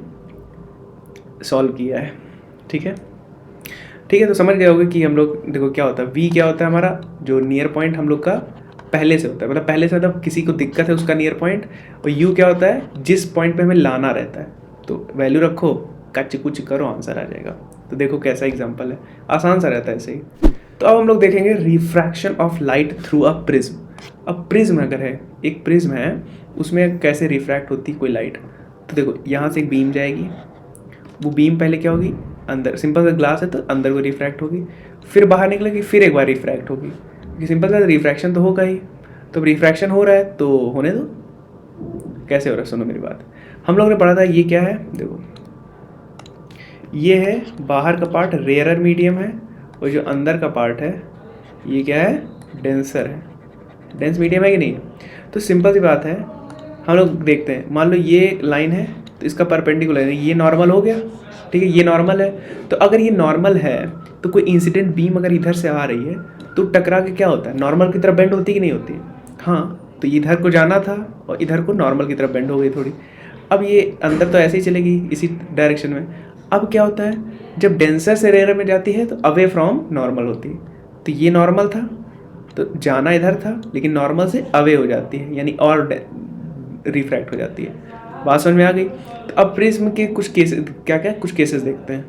सॉल्व किया है, ठीक है, ठीक है। तो समझ गए होगे कि हम लोग देखो क्या होता है, v क्या होता है हमारा, जो नियर पॉइंट हम लोग का पहले से होता है, मतलब पहले से मतलब किसी को दिक्कत है उसका नियर पॉइंट, और u क्या होता है, जिस पॉइंट पे हमें लाना रहता है, तो वैल्यू रखो, कच कुछ करो, आंसर आ जाएगा। तो देखो कैसा एग्जाम्पल है, आसान सा रहता है ऐसे ही। तो अब हम लोग देखेंगे refraction of light through a prism. अब प्रिज्म अगर है, एक प्रिज्म है, उसमें कैसे रिफ्रैक्ट होती है कोई लाइट, तो देखो यहाँ से एक बीम जाएगी, वो बीम पहले क्या होगी, अंदर, सिंपल सा ग्लास है तो अंदर को रिफ्रैक्ट होगी, फिर बाहर निकलेगी, फिर एक बार रिफ्रैक्ट होगी, क्योंकि सिंपल सा रिफ्रैक्शन तो होगा ही। तो रिफ्रैक्शन हो रहा है तो होने दो, कैसे हो रहा है, सुनो मेरी बात। हम लोग ने पढ़ा था ये क्या है, देखो ये है बाहर का पार्ट, रेयरर मीडियम है, और जो अंदर का पार्ट है ये क्या है, डेंसर है, डेंस मीडियम है कि नहीं। तो सिंपल सी बात है, हम लोग देखते हैं, मान लो ये लाइन है तो इसका परपेंडिकुलर है, ये नॉर्मल हो गया, ठीक है, ये नॉर्मल है। तो अगर ये नॉर्मल है तो कोई इंसिडेंट बीम अगर इधर से आ रही है तो टकरा के क्या होता है, नॉर्मल की तरफ बेंड होती कि नहीं होती? हाँ, तो इधर को जाना था और इधर को नॉर्मल की तरफ बेंड हो गई थोड़ी। अब ये अंदर तो ऐसे ही चलेगी इसी डायरेक्शन में। अब क्या होता है, जब डेंसर से रेयर में जाती है तो अवे फ्रॉम नॉर्मल होती है। तो ये नॉर्मल था तो जाना इधर था, लेकिन नॉर्मल से अवे हो जाती है, यानी और रिफ्रैक्ट हो जाती है। बात समझ में आ गई? तो अब प्रिज्म के कुछ केसेस, क्या क्या कुछ केसेस देखते हैं।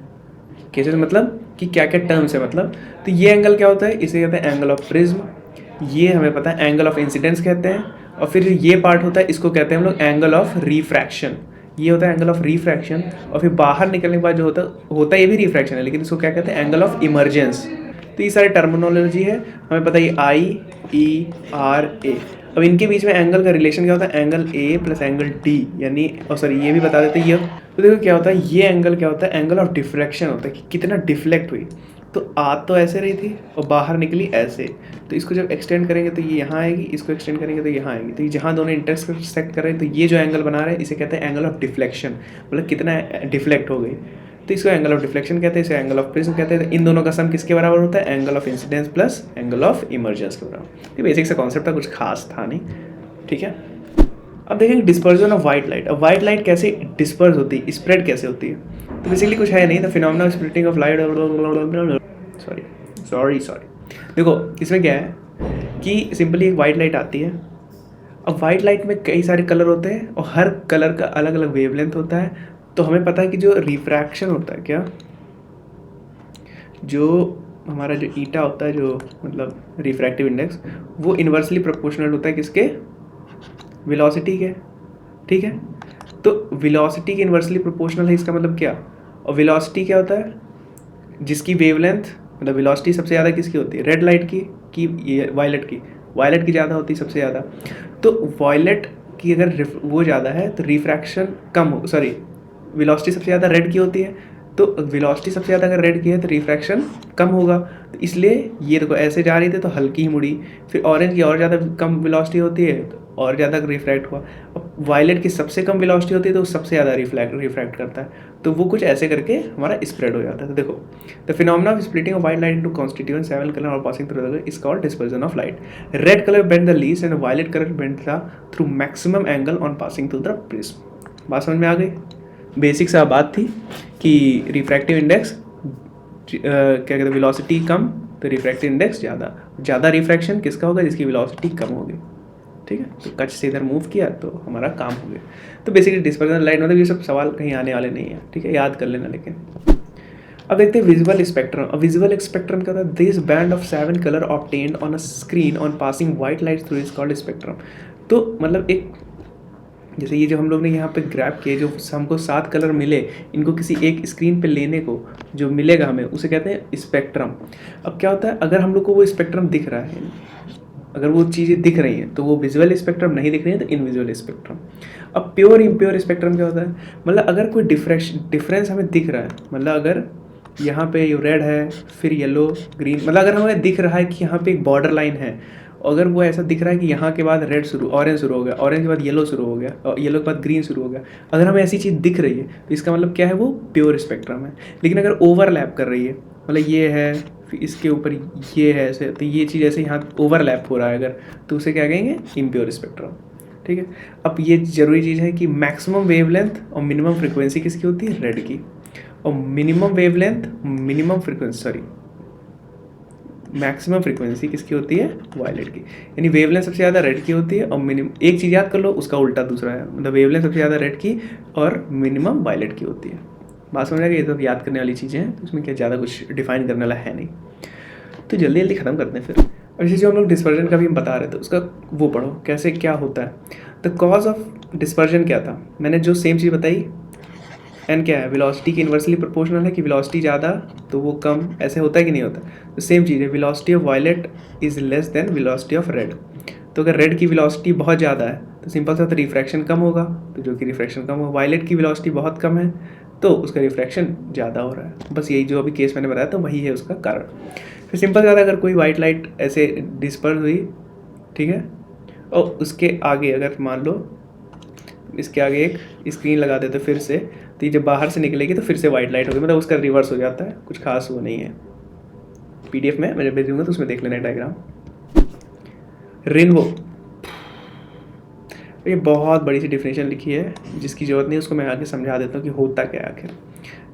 केसेस मतलब कि क्या क्या टर्म्स है, मतलब तो ये एंगल क्या होता है, इसे कहते हैं एंगल ऑफ प्रिज्म। ये हमें पता है एंगल ऑफ इंसिडेंस कहते हैं। और फिर ये पार्ट होता है, इसको कहते हैं हम लोग एंगल ऑफ रिफ्रैक्शन। ये होता है एंगल ऑफ रिफ्रैक्शन। और फिर बाहर निकलने के बाद जो होता है ये भी रिफ्रैक्शन है, लेकिन इसको क्या कहते हैं, एंगल ऑफ इमरजेंस। तो ये सारी टर्मिनोलॉजी है, हमें पता है ये आई ई आर ए। अब इनके बीच में एंगल का रिलेशन क्या होता है, angle A plus angle D, यानी और सॉरी ये भी बता देते हैं ये। तो देखो क्या होता है, ये एंगल क्या होता है, एंगल ऑफ डिफ्लेक्शन होता है कि कितना डिफ्लेक्ट हुई। तो आ तो ऐसे रही थी और बाहर निकली ऐसे, तो इसको जब एक्सटेंड करेंगे तो ये यहाँ आएगी, इसको एक्सटेंड करेंगे तो यहाँ आएगी। तो ये जहाँ दोनों इंटरसेक्ट कर रहे हैं, तो ये जो एंगल बना रहे हैं इसे कहते हैं एंगल ऑफ डिफ्लेक्शन, मतलब कितना डिफ्लेक्ट हो गई। तो इसको एंगल ऑफ डिफ्लेक्शन कहते हैं, इसे एंगल ऑफ प्रिज्म कहते हैं। इन दोनों का सम किसके बराबर होता है, angle of incidence plus angle of emergence के बराबर। ये बेसिक सा कॉन्सेप्ट था, कुछ खास था नहीं, ठीक है। अब देखेंगे डिस्पर्जन ऑफ वाइट लाइट। अब वाइट लाइट कैसे डिस्पर्स होती है, स्प्रेड कैसे होती है। तो बेसिकली कुछ है नहीं, the phenomena of splitting of light, sorry देखो इसमें क्या है कि सिंपली एक वाइट लाइट आती है। अब वाइट लाइट में कई सारे कलर होते हैं और हर कलर का अलग अलग वेवलेंथ होता है। तो हमें पता है कि जो रिफ्रैक्शन होता है, क्या जो हमारा जो ईटा होता है, जो मतलब रिफ्रैक्टिव इंडेक्स, वो इन्वर्सली प्रोपोर्शनल होता है किसके, वेलोसिटी के, ठीक है। तो वेलोसिटी के इन्वर्सली प्रोपोर्शनल है, इसका मतलब क्या। और वेलोसिटी क्या होता है, जिसकी वेवलेंथ, मतलब वेलोसिटी सबसे ज़्यादा किसकी होती है, रेड लाइट की ये वायलेट की ज़्यादा होती है सबसे ज़्यादा। तो वायलेट की अगर वो ज़्यादा है तो रिफ्रैक्शन कम हो, सॉरी वेलोसिटी सबसे ज़्यादा रेड की होती है, तो वेलोसिटी सबसे ज़्यादा अगर रेड की है तो रिफ्रैक्शन कम होगा। तो इसलिए ये देखो ऐसे जा रही थी तो हल्की ही मुड़ी। फिर ऑरेंज की और ज़्यादा कम वेलोसिटी होती है तो और ज़्यादा रिफ्रैक्ट हुआ। अब वायलेट की सबसे कम वेलोसिटी होती है तो सबसे ज़्यादा रिफ्रैक्ट करता है। तो वो कुछ ऐसे करके हमारा स्प्रेड हो जाता है। तो देखो the phenomena of splitting of white light into constituent 7 colour और passing through the is called dispersion of light. Red colour bend the least and violet colour bend the through maximum angle on passing through the prism. बात समझ में आ गई? Basic सा बात थी कि refractive index क्या कहते हैं, वेलोसिटी कम तो रिफ्रैक्टिव इंडेक्स ज़्यादा रिफ्रैक्शन किसका होगा, जिसकी वेलोसिटी कम होगी, ठीक है। तो कच से इधर मूव किया तो हमारा काम हो गया। तो बेसिकली डिस्पर्जन लाइट मतलब ये सब सवाल कहीं आने वाले नहीं है, ठीक है, याद कर लेना। लेकिन अब देखते हैं विजुअल स्पेक्ट्रम। अब विजुअल स्पेक्ट्रम क्या होता है, this band of 7 colour obtained on a screen on passing white light through is called spectrum. तो मतलब एक जैसे ये जो हम लोग ने यहाँ पे ग्रैब किए, जो हमको 7 कलर मिले, इनको किसी एक स्क्रीन पे लेने को जो मिलेगा हमें उसे कहते हैं स्पेक्ट्रम। अब क्या होता है, अगर हम लोग को वो स्पेक्ट्रम दिख रहा है, अगर वो चीज़ें दिख रही हैं तो वो विजुअल स्पेक्ट्रम, नहीं दिख रही है तो इनविजुअल स्पेक्ट्रम। अब प्योर इम्प्योर स्पेक्ट्रम क्या होता है, मतलब अगर कोई डिफरेंस हमें दिख रहा है, मतलब अगर यहाँ पे रेड है फिर येलो ग्रीन, मतलब अगर हमें दिख रहा है कि यहाँ पे एक बॉर्डर लाइन है, अगर वो ऐसा दिख रहा है कि यहाँ के बाद ऑरेंज शुरू हो गया, ऑरेंज के बाद येलो शुरू हो गया और येलो के बाद ग्रीन शुरू हो गया, अगर हमें ऐसी चीज़ दिख रही है तो इसका मतलब क्या है, वो प्योर स्पेक्ट्रम है। लेकिन अगर ओवरलैप कर रही है, मतलब ये है फिर इसके ऊपर ये है ऐसे, तो ये चीज़ ऐसे यहाँ ओवरलैप हो रहा है अगर, तो उसे क्या कहेंगे, इम्प्योर स्पेक्ट्रम, ठीक है। अब ये जरूरी चीज़ है कि मैक्सिमम वेवलेंथ और मिनिमम फ्रिक्वेंसी किसकी होती है, रेड की। और मैक्सिमम फ्रीक्वेंसी किसकी होती है, वायलेट की। यानी वेवलेंथ सबसे ज़्यादा रेड की होती है और मिनिमम, एक चीज़ याद कर लो उसका उल्टा दूसरा है, मतलब वेवलेंथ सबसे ज़्यादा रेड की और मिनिमम वायलेट की होती है। बात समझ आ गई? ये तो याद करने वाली चीज़ें हैं, तो उसमें क्या ज़्यादा कुछ डिफाइन करने वाला है नहीं। तो जल्दी जल्दी ख़त्म करते हैं फिर। और इसी जो हम लोग डिस्पर्जन का भी हम बता रहे थे उसका वो पढ़ो कैसे क्या होता है। द कॉज ऑफ डिस्पर्जन क्या था, मैंने जो सेम चीज़ बताई, एन क्या है, वेलोसिटी की इन्वर्सली प्रोपोर्शनल है कि वेलोसिटी ज़्यादा तो वो कम, ऐसे होता है कि नहीं होता। तो सेम चीज़ है, velocity of violet is less than velocity of red. तो अगर रेड की वेलोसिटी बहुत ज़्यादा है तो सिंपल सा, तो रिफ्रैक्शन कम होगा, तो जो कि रिफ्रैक्शन कम होगा। वायलेट की वेलोसिटी बहुत कम है तो उसका रिफ्रैक्शन ज़्यादा हो रहा है। बस यही जो अभी केस मैंने बताया तो वही है उसका कारण। फिर सिंपल ज़्यादा, अगर कोई वाइट लाइट ऐसे डिस्पर्स हुई, ठीक है, और उसके आगे अगर मान लो इसके आगे एक स्क्रीन लगा देते फिर से, तो ये जब बाहर से निकलेगी तो फिर से वाइट लाइट होगी, मतलब उसका रिवर्स हो जाता है, कुछ खास वो नहीं है। PDF में मैं जब भेजूंगा तो उसमें देख लेना डायग्राम। रेनबो, ये बहुत बड़ी सी डिफिनेशन लिखी है जिसकी जरूरत नहीं, उसको मैं आगे समझा देता हूँ कि होता क्या है आखिर।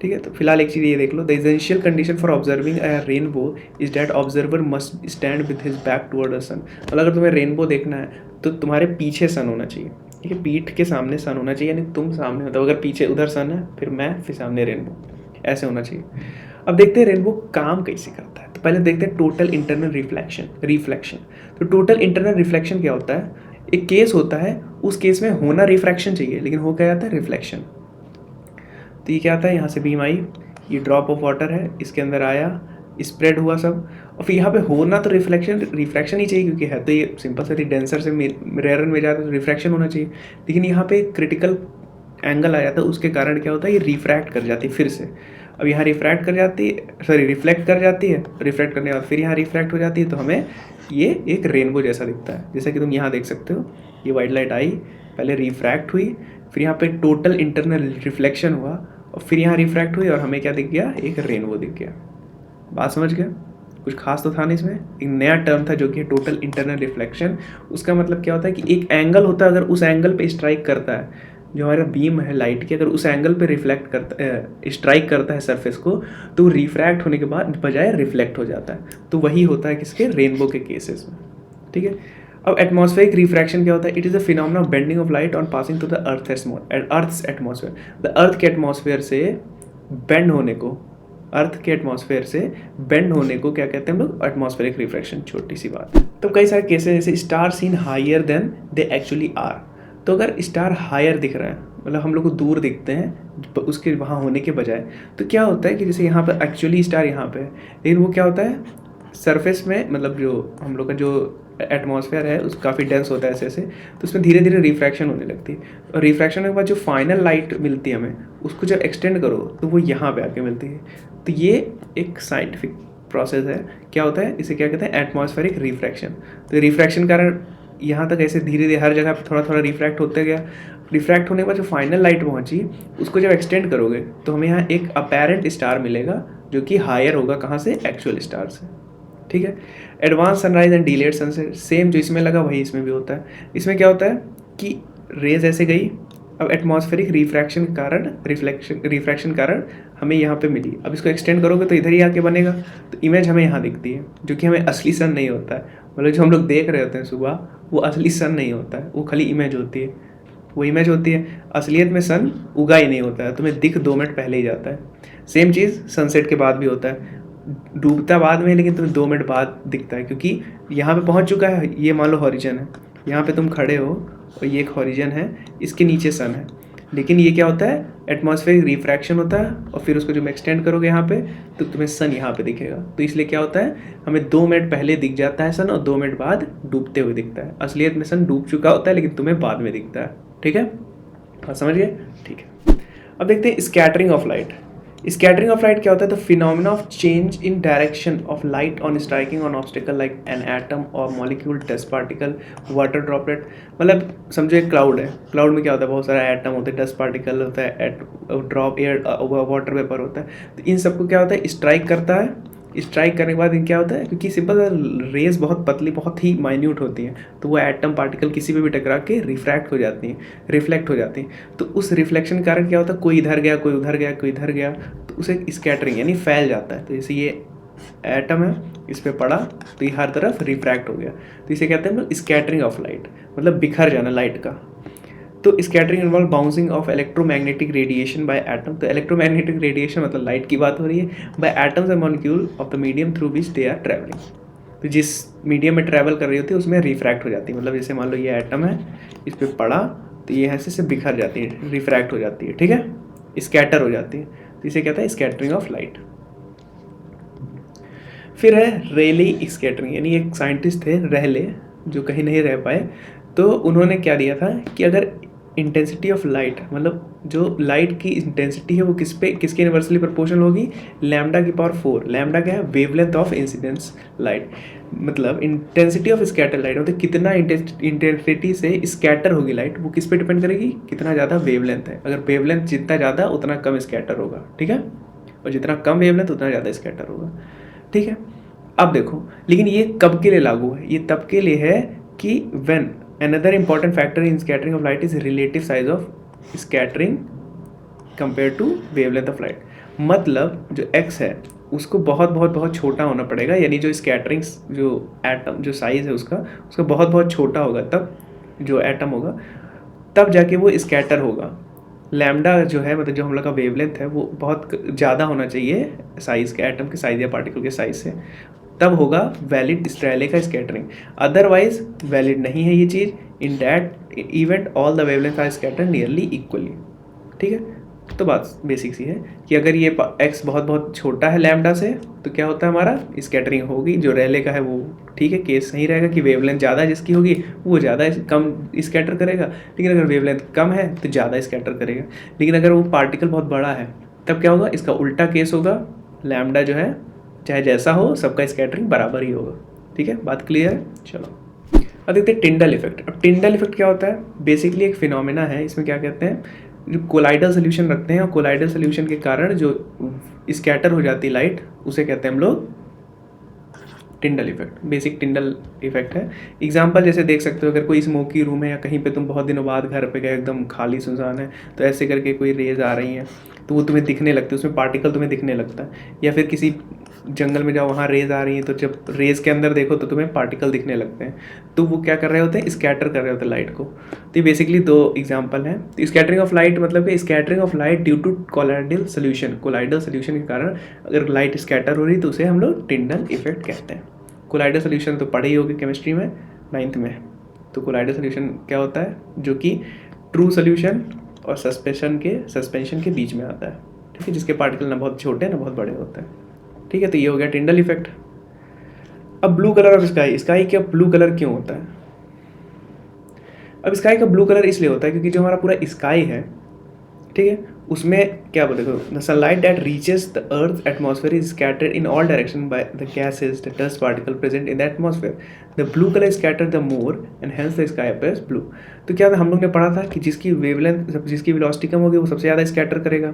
ठीक है, तो फिलहाल एक चीज़ ये देख लो, the essential condition for observing a rainbow is that observer must stand with his back toward the sun. मतलब अगर तुम्हें रेनबो देखना है तो तुम्हारे पीछे सन होना चाहिए, ठीक है, पीठ के सामने सन होना चाहिए, यानी तुम सामने, मतलब अगर पीछे उधर सन है फिर मैं, फिर सामने रेनबो, ऐसे होना चाहिए। अब देखते हैं रेनबो काम कैसे करता है। तो पहले देखते हैं टोटल इंटरनल रिफ्लेक्शन। तो टोटल इंटरनल रिफ्लेक्शन क्या होता है, एक केस होता है, उस केस में होना रिफ्रैक्शन चाहिए लेकिन हो क्या जाता है, रिफ्लेक्शन। तो ये क्या आता है, यहाँ से बीम आई, ये ड्रॉप ऑफ वाटर है, इसके अंदर आया, स्प्रेड हुआ सब, और फिर यहाँ पे होना तो रिफ्रैक्शन ही चाहिए, क्योंकि है तो ये सिंपल से डेंसर से रेयर में जाता है तो रिफ्रैक्शन होना चाहिए। लेकिन यहाँ पे क्रिटिकल एंगल आ जाता है, उसके कारण क्या होता है, ये रिफ्रैक्ट कर जाती है फिर से। अब यहाँ रिफ्रैक्ट कर जाती है, सॉरी रिफ्लेक्ट कर जाती है, रिफ्रैक्ट करने के बाद फिर यहाँ रिफ्रैक्ट हो जाती है, तो हमें ये एक रेनबो जैसा दिखता है। जैसा कि तुम यहाँ देख सकते हो, ये वाइट लाइट आई, पहले रिफ्रैक्ट हुई, फिर यहाँ पे टोटल इंटरनल रिफ्लेक्शन हुआ, और फिर यहाँ रिफ्रैक्ट हुई, और हमें क्या दिख गया, एक रेनबो दिख गया। बात समझ गया, कुछ खास तो था नहीं इसमें, एक नया टर्म था जो कि टोटल इंटरनल रिफ्लेक्शन। उसका मतलब क्या होता है कि एक एंगल होता है, अगर उस एंगल पे स्ट्राइक करता है, जो हमारा बीम है लाइट की, अगर उस एंगल पे रिफ्लेक्ट करता स्ट्राइक करता है सरफेस को, तो रिफ्रैक्ट होने के बाद बजाय रिफ्लेक्ट हो जाता है। तो वही होता है किसके, रेनबो के केसेस में। ठीक है, अब एटमॉस्फेरिक रिफ्रैक्शन क्या होता है, it is a phenomena of bending of light on passing to the earth's atmosphere. The earth के एटमॉस्फेयर से बेंड होने को, अर्थ के एटमॉस्फेयर से बेंड होने को क्या कहते हैं हम लोग, एटमॉस्फेरिक रिफ्रैक्शन। छोटी सी बात है। तो कई सारे केसेस जैसे star seen higher than they actually are. तो अगर स्टार हायर दिख रहा है, मतलब हम लोग को दूर दिखते हैं उसके वहाँ होने के बजाय, तो क्या होता है कि जैसे यहाँ पर एक्चुअली स्टार यहाँ पे है, लेकिन वो क्या होता है सरफेस में, मतलब जो हम लोग का जो एटमॉस्फेयर है उस काफ़ी डेंस होता है ऐसे, तो उसमें धीरे धीरे रिफ्रैक्शन होने लगती है, और रिफ्रैक्शन के बाद जो फाइनल लाइट मिलती है हमें, उसको जब एक्सटेंड करो तो वो यहाँ पे आके मिलती है। तो ये एक साइंटिफिक प्रोसेस है। क्या होता है, इसे क्या कहते हैं, एटमॉस्फेरिक रिफ्रैक्शन। तो रिफ्रैक्शन कारण यहाँ तक ऐसे धीरे धीरे हर जगह पे थोड़ा थोड़ा रिफ्रैक्ट होते गया। रिफ्रैक्ट होने के बाद जो फाइनल लाइट पहुँची, उसको जब एक्सटेंड करोगे तो हमें यहाँ एक अपेरेंट स्टार मिलेगा जो कि हायर होगा, कहाँ से, एक्चुअल स्टार से। ठीक है, advance sunrise and delayed sunset, same जो इसमें लगा वही इसमें भी होता है। इसमें क्या होता है कि रेज ऐसे गई, अब एटमॉस्फेरिक रिफ्रैक्शन कारण रिफ्रैक्शन कारण हमें यहाँ पे मिली। अब इसको एक्सटेंड करोगे तो इधर ही आके बनेगा, तो इमेज हमें यहाँ दिखती है, जो कि हमें असली सन नहीं होता है। मतलब जो हम लोग देख रहे होते हैं सुबह, वो असली सन नहीं होता है, वो खाली इमेज होती है। वो इमेज होती है, असलियत में सन उगा ही नहीं होता है, तुम्हें दिख 2 मिनट पहले ही जाता है। सेम चीज़ सनसेट के बाद भी होता है, डूबता बाद में, लेकिन तुम्हें 2 मिनट बाद दिखता है, क्योंकि यहाँ पे पहुँच चुका है। ये मान लो हॉरिजन है, यहाँ पे तुम खड़े हो और ये एक हॉरिजन है, इसके नीचे सन है, लेकिन ये क्या होता है, एटमॉस्फेरिक रिफ्रैक्शन होता है, और फिर उसको जब एक्सटेंड करोगे यहाँ पे तो तुम्हें सन यहाँ पे दिखेगा। तो इसलिए क्या होता है, हमें 2 मिनट पहले दिख जाता है सन, और 2 मिनट बाद डूबते हुए दिखता है। असलियत में सन डूब चुका होता है, लेकिन तुम्हें बाद में दिखता है। ठीक है, बात समझ गए? ठीक है, अब देखते हैं scattering of light. Scattering of light क्या होता है, the phenomena of change in direction of light on striking on obstacle like an atom और molecule, dust particle, water droplet. मतलब समझो एक क्लाउड है, क्लाउड में क्या होता है, बहुत सारा एटम होते हैं, डस्ट पार्टिकल होता है, ड्रॉप एयर वाटर वेपर होता है। तो इन सबको क्या होता है, स्ट्राइक करता है, स्ट्राइक करने के बाद क्या होता है, क्योंकि सिंपल रेज बहुत पतली, बहुत ही माइन्यूट होती हैं, तो वो एटम पार्टिकल किसी पे भी टकरा के रिफ्रैक्ट हो जाती हैं, रिफ्लेक्ट हो जाती हैं। तो उस रिफ्लेक्शन के कारण क्या होता है, कोई इधर गया, कोई उधर गया, कोई इधर गया, तो उसे स्कैटरिंग यानी फैल जाता है। तो जैसे ये एटम है, इस पर पड़ा तो ये हर तरफ रिफ्रैक्ट हो गया, तो इसे कहते हैं हम लोग स्कैटरिंग ऑफ लाइट, मतलब बिखर जाना लाइट का। तो scattering involve bouncing off electromagnetic radiation by atom. तो इलेक्ट्रोमैग्नेटिक रेडिएशन मतलब लाइट की बात हो रही है, by atoms and molecule of the medium through which they are travelling. तो जिस मीडियम में ट्रैवल कर रही होती है उसमें रिफ्रैक्ट हो जाती है। मतलब जैसे मान लो ये एटम है, इस पर पड़ा तो ये ऐसे से बिखर जाती है, रिफ्रैक्ट हो जाती है, ठीक है, स्कैटर हो जाती है। तो इसे कहता है स्कैटरिंग ऑफ लाइट। फिर है रेले स्कैटरिंग, यानी एक साइंटिस्ट थे रेले, जो कहीं नहीं रह पाए, तो उन्होंने क्या दिया था कि अगर इंटेंसिटी ऑफ लाइट, मतलब जो लाइट की इंटेंसिटी है वो किसके इनवर्सली प्रोपोर्शनल होगी, लैम्डा की पावर 4। लैम्डा क्या है, वेवलेंथ ऑफ इंसिडेंस लाइट, मतलब इंटेंसिटी ऑफ स्कैटर लाइट, मतलब कितना इंटेंसिटी से स्कैटर होगी लाइट, वो किस पे डिपेंड करेगी, कितना ज़्यादा वेवलेंथ है। अगर वेवलेंथ जितना ज़्यादा उतना कम स्कैटर होगा, ठीक है, और जितना कम वेवलेंथ उतना ज़्यादा स्कैटर होगा, ठीक है। अब देखो, लेकिन ये कब के लिए लागू है? ये तब के लिए है कि when another important factor in scattering of light is relative size of scattering compare to wavelength of light. मतलब जो x है उसको बहुत बहुत बहुत छोटा होना पड़ेगा, यानी जो स्कैटरिंग जो एटम जो साइज़ है उसका बहुत बहुत छोटा होगा, तब जो एटम होगा तब जाके वो स्कैटर होगा। लैम्डा जो है मतलब जो हम लोग का वेवलेंथ है वो बहुत ज़्यादा होना चाहिए साइज़ के, एटम के साइज़ या पार्टिकल के साइज़ से, तब होगा वैलिड स्ट्रेले का स्कैटरिंग। अदरवाइज वैलिड नहीं है ये चीज़। In that event all the wavelength are scatter nearly equally. ठीक है, तो बात बेसिक सी है कि अगर ये x बहुत बहुत छोटा है लैम्डा से तो क्या होता है, हमारा स्कैटरिंग होगी। जो रेले का है वो ठीक है, केस सही रहेगा कि वेवलेंथ ज़्यादा जिसकी होगी वो ज़्यादा कम स्कैटर करेगा, लेकिन अगर वेवलेंथ कम है तो ज़्यादा स्कैटर करेगा। लेकिन अगर वो पार्टिकल बहुत बड़ा है तब क्या होगा, इसका उल्टा केस होगा। लैम्डा जो है चाहे जैसा हो सबका स्कैटरिंग बराबर ही होगा। ठीक है, बात क्लियर है? चलो अब देखते हैं टिंडल इफेक्ट। अब टिंडल इफेक्ट क्या होता है? बेसिकली एक फिनोमेना है। इसमें क्या कहते हैं, जो कोलाइडल सोल्यूशन रखते हैं और कोलाइडल सोल्यूशन के कारण जो स्कैटर हो जाती है लाइट, उसे कहते हैं हम लोग Tyndall effect. Basic Tyndall effect है। एग्जांपल जैसे देख सकते हो, अगर कोई स्मोकी रूम है या कहीं पे तुम बहुत दिनों बाद घर पे गए, एकदम खाली सुनसान है, तो ऐसे करके कोई रेज आ रही हैं तो वो तुम्हें दिखने लगती है, उसमें पार्टिकल तुम्हें दिखने लगता है। या फिर किसी जंगल में जाओ, वहाँ रेज आ रही है, तो जब रेज के अंदर देखो तो तुम्हें पार्टिकल दिखने लगते हैं। तो वो क्या कर रहे होते हैं, स्कैटर कर रहे होते हैं लाइट को। तो ये बेसिकली दो एग्जांपल हैं। तो स्कैटरिंग ऑफ लाइट मतलब कि scattering of light due to colloidal solution, colloidal solution के कारण अगर लाइट स्कैटर हो रही तो उसे हम लोग टिंडल इफेक्ट कहते हैं। कोलाइडल सोल्यूशन तो पढ़े ही होगी केमिस्ट्री में 9th में। तो कोलाइडल सोल्यूशन क्या होता है, जो कि ट्रू सोल्यूशन और सस्पेंशन के बीच में आता है। ठीक है, जिसके पार्टिकल ना बहुत छोटे ना बहुत बड़े होते हैं। ठीक है, तो ये हो गया टिंडल इफेक्ट। अब blue colour of sky. Sky क्या ब्लू कलर क्यों होता है? अब स्काई का ब्लू कलर इसलिए होता है क्योंकि जो हमारा पूरा स्काई है, ठीक है, उसमें क्या बोलते हो, the sunlight that reaches the earth atmosphere is scattered in all direction by the gases the dust particle present in the atmosphere. The blue colour scattered the more and hence the sky appears blue. तो क्या था, हम लोग ने पढ़ा था कि जिसकी वेवलेंथ, जिसकी वेलोसिटी कम होगी वो सबसे ज़्यादा स्कैटर करेगा।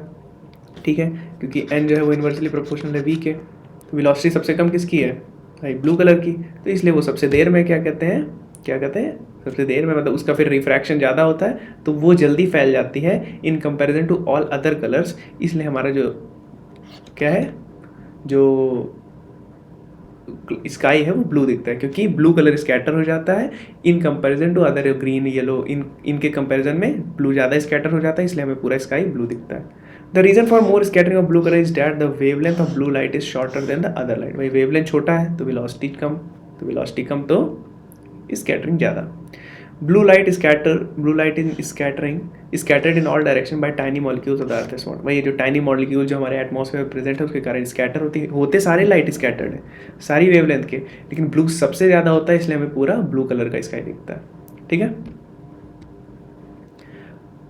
ठीक है, क्योंकि n जो है वो इन्वर्सली प्रोपोर्शनल है v के। तो वेलोसिटी सबसे कम किसकी है भाई, ब्लू कलर की। तो इसलिए वो सबसे देर में क्या कहते हैं सबसे देर में, मतलब उसका फिर रिफ्रैक्शन ज़्यादा होता है तो वो जल्दी फैल जाती है in comparison to all other colours. इसलिए हमारा जो क्या है, जो स्काई है वो ब्लू दिखता है, क्योंकि ब्लू कलर स्कैटर हो जाता है in comparison to other green yellow, इनके कंपैरिजन में ब्लू ज़्यादा स्कैटर हो जाता है, इसलिए हमें पूरा स्काई ब्लू दिखता है। The reason for more scattering of blue colour is that the wavelength of blue light is shorter than the other light. भाई वेवलेंथ छोटा है तो वेलोसिटी कम, तो स्कैटरिंग ज़्यादा। Blue light in scattering scattered in all direction by tiny molecules of the earth atmosphere. वही जो tiny molecule जो हमारे एटमॉस्फेयर में प्रेजेंट है उसके कारण स्कैटर होते सारे लाइट स्कैटर्ड है, सारी वेवलेंथ के, लेकिन ब्लू सबसे ज़्यादा होता है, इसलिए हमें पूरा ब्लू कलर का स्काई दिखता है। ठीक है,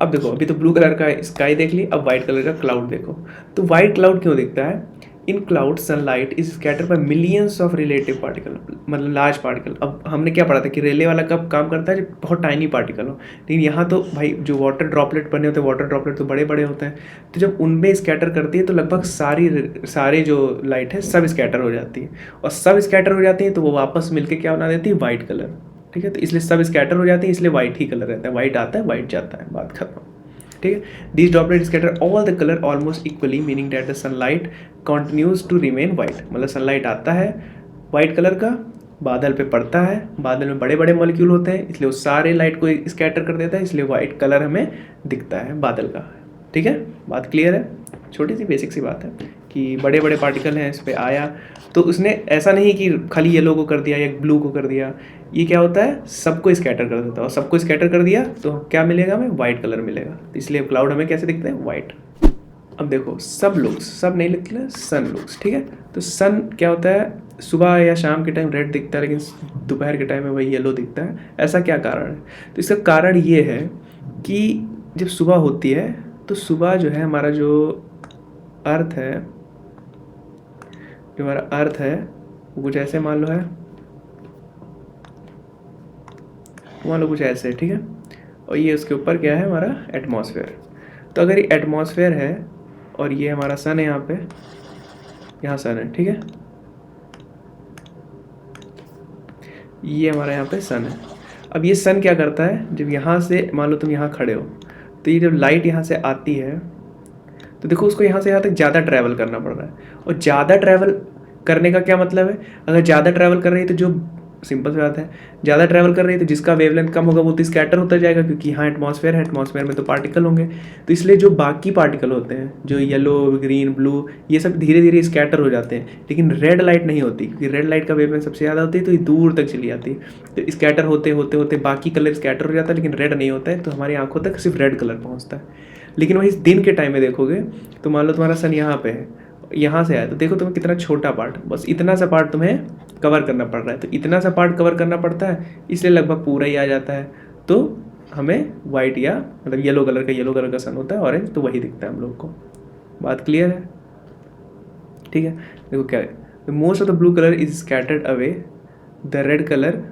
अब देखो, अभी तो ब्लू कलर का स्काई देख ली, अब वाइट कलर का क्लाउड देखो। तो वाइट क्लाउड क्यों दिखता है? In cloud sunlight is scatter by millions of relative particle, मतलब लार्ज पार्टिकल। अब हमने क्या पढ़ा था कि रेले वाला कब काम करता है, जब बहुत टाइनी पार्टिकल हो। लेकिन यहाँ तो भाई जो वाटर ड्रॉपलेट बने होते हैं, वाटर ड्रॉपलेट तो बड़े बड़े होते हैं, तो जब उनमें स्कैटर करती है तो लगभग सारी जो लाइट है सब स्कैटर हो जाती है, और सब स्कैटर हो जाती है तो वो वापस मिलके क्या बना देती है, वाइट कलर। ठीक है, तो इसलिए सब स्कैटर हो जाते हैं, इसलिए वाइट ही कलर रहता है, वाइट आता है वाइट जाता है, बात खत्म। ठीक है, these droplets scatter all the color almost equally, meaning that the sunlight continues to remain white। मतलब सनलाइट आता है वाइट कलर का, बादल पे पड़ता है, बादल में बड़े बड़े मॉलिक्यूल होते हैं, इसलिए वो सारे लाइट को स्कैटर कर देता है, इसलिए वाइट कलर हमें दिखता है बादल का। ठीक है, बात क्लियर है? छोटी सी बेसिक सी बात है कि बड़े बड़े पार्टिकल हैं, इस पर आया तो उसने ऐसा नहीं कि खाली येलो को कर दिया या ब्लू को कर दिया, ये क्या होता है, सबको स्कैटर कर देता है, और सबको स्कैटर कर दिया तो क्या मिलेगा हमें, वाइट कलर मिलेगा। तो इसलिए क्लाउड हमें कैसे दिखते हैं, वाइट। अब देखो, सब नहीं लिखते, सन लुक्स। ठीक है, तो सन क्या होता है, सुबह या शाम के टाइम रेड दिखता है, लेकिन दोपहर के टाइम में वही येलो दिखता है। ऐसा क्या कारण है? तो इसका कारण ये है कि जब सुबह होती है तो सुबह जो है हमारा जो अर्थ है, जो हमारा अर्थ है वो कुछ ऐसे मान लो कुछ ऐसे। ठीक है, और ये उसके ऊपर क्या है, हमारा एटमॉस्फेयर। तो अगर ये एटमॉस्फेयर है और ये हमारा सन है, यहाँ सन है। ठीक है, ये हमारा यहाँ पे सन है। अब ये सन क्या करता है, जब यहाँ से मान लो तुम यहाँ खड़े हो, तो ये जब लाइट यहाँ से आती है तो देखो उसको यहाँ से यहाँ तक ज़्यादा ट्रैवल करना पड़ रहा है। और ज़्यादा ट्रैवल करने का क्या मतलब है, अगर ज़्यादा ट्रैवल कर रही है तो जो सिंपल सी बात है, ज़्यादा ट्रैवल कर रही है तो जिसका वेवलेंथ कम होगा वो तो स्कैटर होता जाएगा, क्योंकि यहाँ एटमॉस्फेयर है, एटमॉस्फेयर में तो पार्टिकल होंगे। तो इसलिए जो बाकी पार्टिकल होते हैं, जो येलो ग्रीन ब्लू, ये सब धीरे धीरे स्कैटर हो जाते हैं। लेकिन रेड लाइट नहीं होती, क्योंकि रेड लाइट का वेवलेंथ सबसे ज़्यादा होती है, तो ये दूर तक चली जाती है। तो स्कैटर होते होते होते बाकी कलर स्कैटर हो जाता है, लेकिन रेड नहीं होता है, तो हमारी आंखों तक सिर्फ रेड कलर पहुँचता है। लेकिन वही दिन के टाइम में देखोगे तो मान लो तुम्हारा सन यहाँ पे है, यहाँ से आया, तो देखो तुम्हें कितना छोटा पार्ट, बस इतना सा पार्ट तुम्हें कवर करना पड़ रहा है। तो इतना सा पार्ट कवर करना पड़ता है, इसलिए लगभग पूरा ही आ जाता है। तो हमें वाइट या मतलब येलो कलर का सन होता है, ऑरेंज, तो वही दिखता है हम लोग को। बात क्लियर है? ठीक है। देखो क्या है, the most of the blue colour is scattered away, the red colour,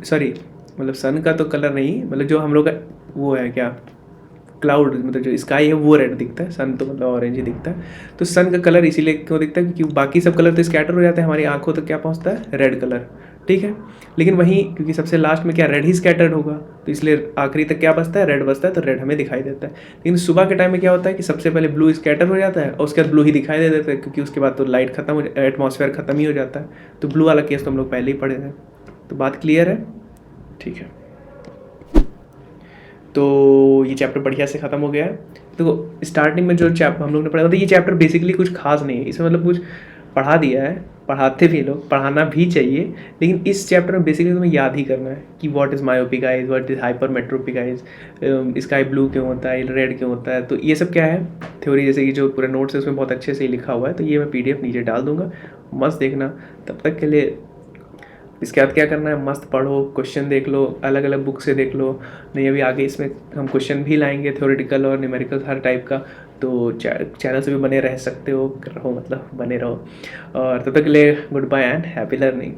sorry मतलब सन का तो कलर नहीं, मतलब जो हम लोग का वो है क्या, क्लाउड, मतलब जो स्काई है वो रेड दिखता है, सन तो मतलब ऑरेंज ही दिखता है। तो सन का कलर इसीलिए क्यों दिखता है, क्योंकि बाकी सब कलर तो स्कैटर हो जाते हैं, हमारी आंखों तक क्या पहुंचता है, रेड कलर। ठीक है। लेकिन वहीं क्योंकि सबसे लास्ट में क्या रेड ही स्कैटर्ड होगा, तो इसलिए आखिरी तक क्या बचता है, रेड बचता है, तो रेड हमें दिखाई देता है। लेकिन सुबह के टाइम में क्या होता है कि सबसे पहले ब्लू स्कैटर हो जाता है और उसके बाद ब्लू ही दिखाई दे देता है, क्योंकि उसके बाद तो लाइट खत्म हो, एटमॉस्फेयर खत्म ही हो जाता है। तो ब्लू वाला केस तो हम लोग पहले ही पढ़े थे। तो बात क्लियर है? ठीक है। तो ये चैप्टर बढ़िया से ख़त्म हो गया है। देखो स्टार्टिंग में जो चैप्टर हम लोग ने पढ़ा था, ये चैप्टर बेसिकली कुछ खास नहीं है, इसमें मतलब कुछ पढ़ा दिया है, पढ़ाते भी लोग, पढ़ाना भी चाहिए। लेकिन इस चैप्टर में बेसिकली तुम्हें याद ही करना है कि what is myopic eyes, what is hypermetropic eyes, sky blue क्यों होता है, रेड क्यों होता है। तो ये सब क्या है थ्योरी, जैसे कि जो पूरा नोट्स है उसमें बहुत अच्छे से ही लिखा हुआ है। तो ये मैं PDF नीचे डाल दूंगा, मस्त देखना। तब तक के लिए इसके बाद क्या करना है, मस्त पढ़ो, क्वेश्चन देख लो, अलग अलग बुक से देख लो। नहीं अभी आगे इसमें हम क्वेश्चन भी लाएंगे, थ्योरेटिकल और न्यूमेरिकल हर टाइप का। तो चैनल से भी बने रह सकते हो, रहो मतलब बने रहो। और तब तक के लिए goodbye and happy learning.